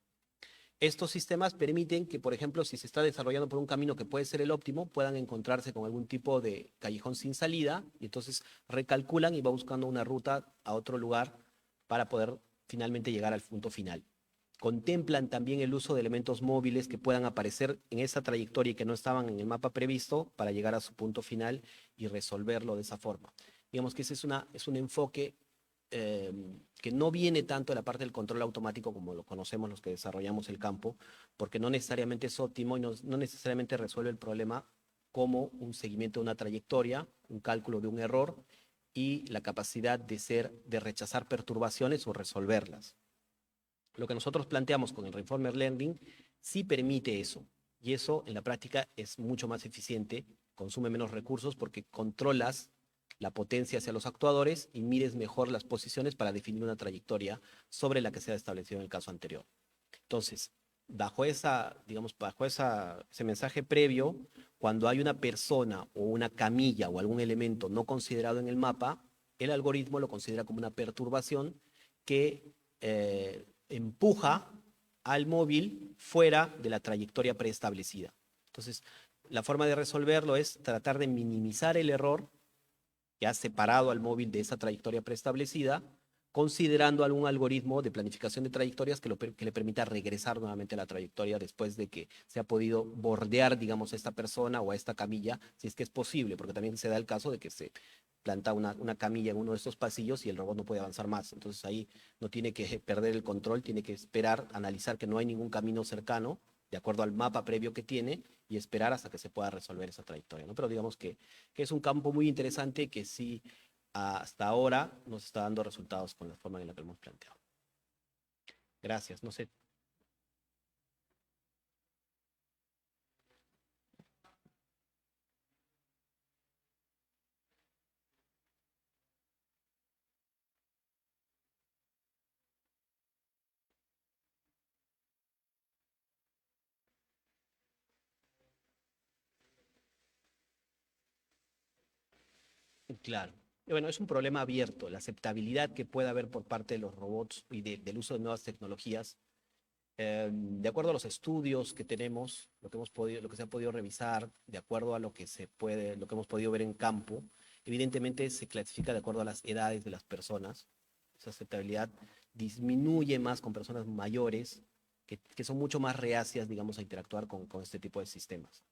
C: Estos sistemas permiten que, por ejemplo, si se está desarrollando por un camino que puede ser el óptimo, puedan encontrarse con algún tipo de callejón sin salida y entonces recalculan y va buscando una ruta a otro lugar para poder finalmente llegar al punto final. Contemplan también el uso de elementos móviles que puedan aparecer en esa trayectoria y que no estaban en el mapa previsto para llegar a su punto final y resolverlo de esa forma. Digamos que ese es un enfoque que no viene tanto de la parte del control automático como lo conocemos los que desarrollamos el campo, porque no necesariamente es óptimo y no necesariamente resuelve el problema como un seguimiento de una trayectoria, un cálculo de un error y la capacidad de rechazar perturbaciones o resolverlas. Lo que nosotros planteamos con el Reinformer Learning sí permite eso, y eso en la práctica es mucho más eficiente, consume menos recursos porque controlas la potencia hacia los actuadores y mires mejor las posiciones para definir una trayectoria sobre la que se ha establecido en el caso anterior. Entonces, bajo ese mensaje previo, cuando hay una persona o una camilla o algún elemento no considerado en el mapa, el algoritmo lo considera como una perturbación que empuja al móvil fuera de la trayectoria preestablecida. Entonces, la forma de resolverlo es tratar de minimizar el error que ha separado al móvil de esa trayectoria preestablecida considerando algún algoritmo de planificación de trayectorias que le permita regresar nuevamente a la trayectoria después de que se ha podido bordear, digamos, a esta persona o a esta camilla, si es que es posible, porque también se da el caso de que se planta una camilla en uno de estos pasillos y el robot no puede avanzar más. Entonces ahí no tiene que perder el control, tiene que esperar, analizar que no hay ningún camino cercano, de acuerdo al mapa previo que tiene, y esperar hasta que se pueda resolver esa trayectoria, ¿no? Pero digamos que es un campo muy interesante que sí hasta ahora nos está dando resultados con la forma en la que lo hemos planteado. Gracias, no sé. Claro. Y bueno, es un problema abierto, la aceptabilidad que puede haber por parte de los robots y del uso de nuevas tecnologías. De acuerdo a los estudios que tenemos, lo que se ha podido revisar, de acuerdo a lo que lo que hemos podido ver en campo, evidentemente se clasifica de acuerdo a las edades de las personas. Esa aceptabilidad disminuye más con personas mayores que son mucho más reacias, digamos, a interactuar con este tipo de sistemas.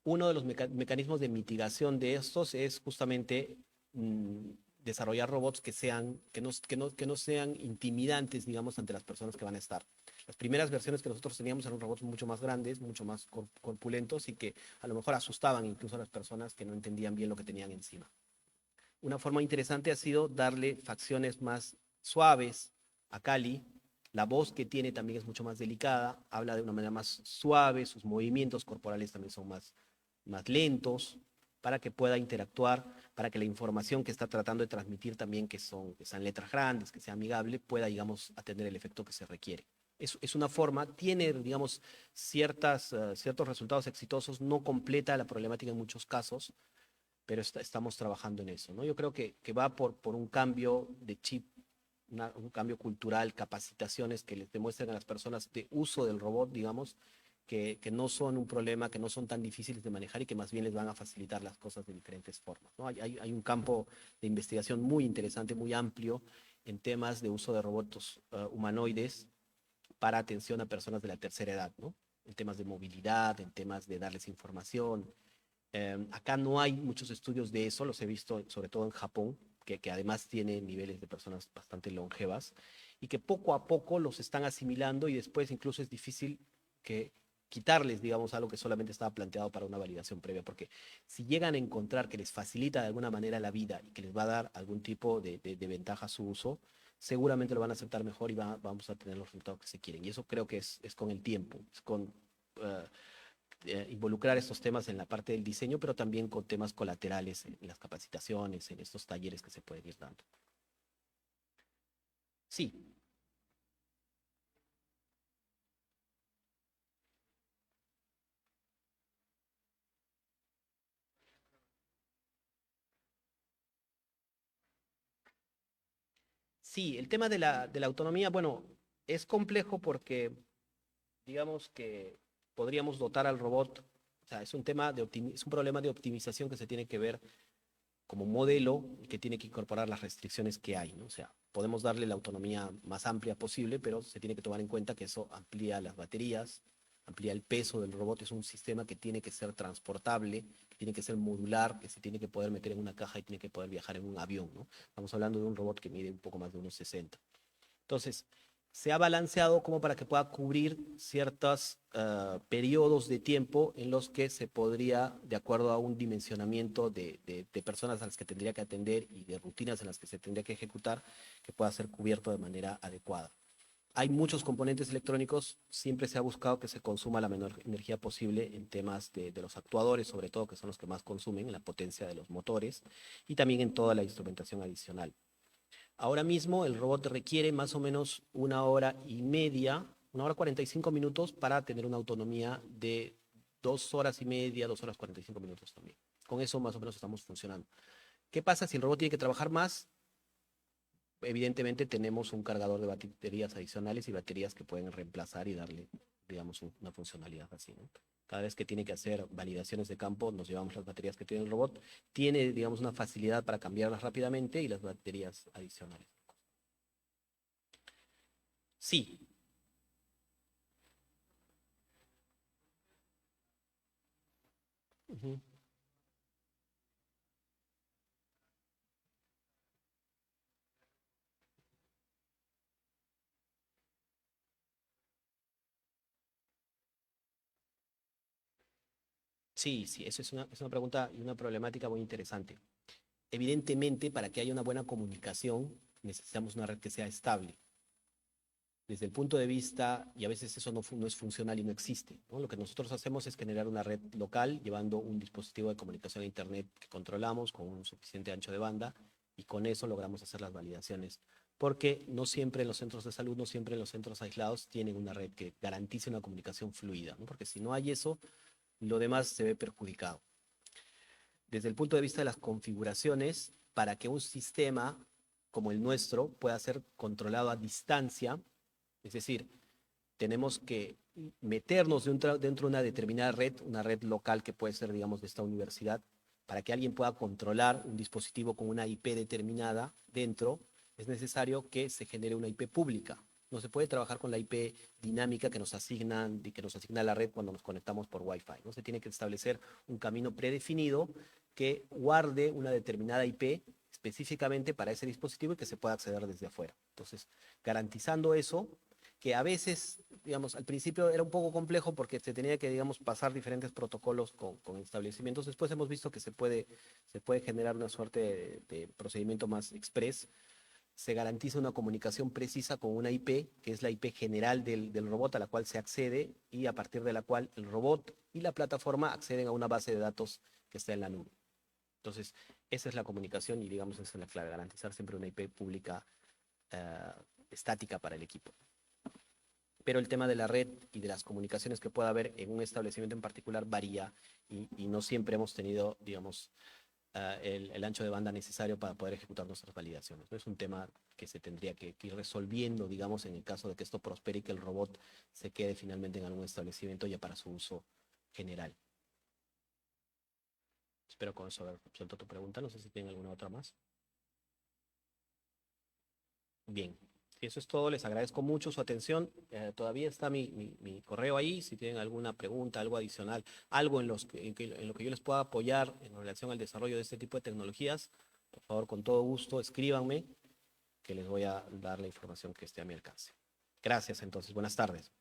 C: Uno de los mecanismos de mitigación de estos es justamente desarrollar robots que no sean intimidantes, digamos, ante las personas que van a estar. Las primeras versiones que nosotros teníamos eran robots mucho más grandes, mucho más corpulentos y que a lo mejor asustaban incluso a las personas que no entendían bien lo que tenían encima. Una forma interesante ha sido darle facciones más suaves a Cali. La voz que tiene también es mucho más delicada, habla de una manera más suave, sus movimientos corporales también son más lentos, para que pueda interactuar, para que la información que está tratando de transmitir también, que sean letras grandes, que sea amigable, pueda, digamos, tener el efecto que se requiere. Es una forma, tiene, digamos, ciertos resultados exitosos, no completa la problemática en muchos casos, pero estamos trabajando en eso, ¿no? Yo creo que va por un cambio de chip, un cambio cultural, capacitaciones que les demuestren a las personas de uso del robot, digamos, que no son un problema, que no son tan difíciles de manejar y que más bien les van a facilitar las cosas de diferentes formas, ¿no? Hay un campo de investigación muy interesante, muy amplio en temas de uso de robots humanoides para atención a personas de la tercera edad, ¿no? En temas de movilidad, en temas de darles información. Acá no hay muchos estudios de eso, los he visto sobre todo en Japón, que además tiene niveles de personas bastante longevas y que poco a poco los están asimilando y después incluso es difícil que quitarles, digamos, algo que solamente estaba planteado para una validación previa, porque si llegan a encontrar que les facilita de alguna manera la vida y que les va a dar algún tipo de ventaja a su uso, seguramente lo van a aceptar mejor y vamos a tener los resultados que se quieren. Y eso creo que es con el tiempo, es con involucrar estos temas en la parte del diseño, pero también con temas colaterales en las capacitaciones, en estos talleres que se pueden ir dando. Sí. Sí, el tema de la autonomía, bueno, es complejo porque digamos que podríamos dotar al robot, o sea, es un tema es un problema de optimización que se tiene que ver como modelo y que tiene que incorporar las restricciones que hay, ¿no? O sea, podemos darle la autonomía más amplia posible, pero se tiene que tomar en cuenta que eso amplía las baterías, amplía el peso del robot, es un sistema que tiene que ser transportable, que tiene que ser modular, que se tiene que poder meter en una caja y tiene que poder viajar en un avión, ¿no? Estamos hablando de un robot que mide un poco más de unos 60. Entonces, se ha balanceado como para que pueda cubrir ciertos periodos de tiempo en los que se podría, de acuerdo a un dimensionamiento de personas a las que tendría que atender y de rutinas en las que se tendría que ejecutar, que pueda ser cubierto de manera adecuada. Hay muchos componentes electrónicos, siempre se ha buscado que se consuma la menor energía posible en temas de los actuadores, sobre todo, que son los que más consumen, en la potencia de los motores y también en toda la instrumentación adicional. Ahora mismo el robot requiere más o menos 1 hora y media, 1 hora 45 minutos para tener una autonomía de 2 horas y media, 2 horas 45 minutos también. Con eso más o menos estamos funcionando. ¿Qué pasa si el robot tiene que trabajar más? Evidentemente tenemos un cargador de baterías adicionales y baterías que pueden reemplazar y darle, digamos, una funcionalidad así, ¿no? Cada vez que tiene que hacer validaciones de campo, nos llevamos las baterías que tiene el robot. Tiene, digamos, una facilidad para cambiarlas rápidamente y las baterías adicionales. Sí. Ujú. Sí, sí, eso es una pregunta y una problemática muy interesante. Evidentemente, para que haya una buena comunicación, necesitamos una red que sea estable. Desde el punto de vista, y a veces eso no es funcional y no existe, ¿no? Lo que nosotros hacemos es generar una red local llevando un dispositivo de comunicación a Internet que controlamos con un suficiente ancho de banda y con eso logramos hacer las validaciones. Porque no siempre los centros de salud, no siempre los centros aislados tienen una red que garantice una comunicación fluida, ¿no? Porque si no hay eso, lo demás se ve perjudicado. Desde el punto de vista de las configuraciones, para que un sistema como el nuestro pueda ser controlado a distancia, es decir, tenemos que meternos dentro de una determinada red, una red local que puede ser, digamos, de esta universidad, para que alguien pueda controlar un dispositivo con una IP determinada dentro, es necesario que se genere una IP pública. No se puede trabajar con la IP dinámica que nos asigna la red cuando nos conectamos por Wi-Fi, ¿no? Se tiene que establecer un camino predefinido que guarde una determinada IP específicamente para ese dispositivo y que se pueda acceder desde afuera. Entonces, garantizando eso, que a veces, digamos, al principio era un poco complejo porque se tenía que, digamos, pasar diferentes protocolos con establecimientos. Después hemos visto que se puede generar una suerte de procedimiento más express. Se garantiza una comunicación precisa con una IP, que es la IP general del robot a la cual se accede y a partir de la cual el robot y la plataforma acceden a una base de datos que está en la nube. Entonces, esa es la comunicación y, digamos, esa es la clave, garantizar siempre una IP pública estática para el equipo. Pero el tema de la red y de las comunicaciones que pueda haber en un establecimiento en particular varía y no siempre hemos tenido, digamos, el ancho de banda necesario para poder ejecutar nuestras validaciones, ¿no? Es un tema que se tendría que ir resolviendo, digamos, en el caso de que esto prospere y que el robot se quede finalmente en algún establecimiento ya para su uso general. Espero con eso haber resuelto tu pregunta. No sé si tienen alguna otra más. Bien, si eso es todo, les agradezco mucho su atención. Todavía está mi correo ahí. Si tienen alguna pregunta, algo adicional, algo en lo que yo les pueda apoyar en relación al desarrollo de este tipo de tecnologías, por favor, con todo gusto, escríbanme, que les voy a dar la información que esté a mi alcance. Gracias, entonces. Buenas tardes.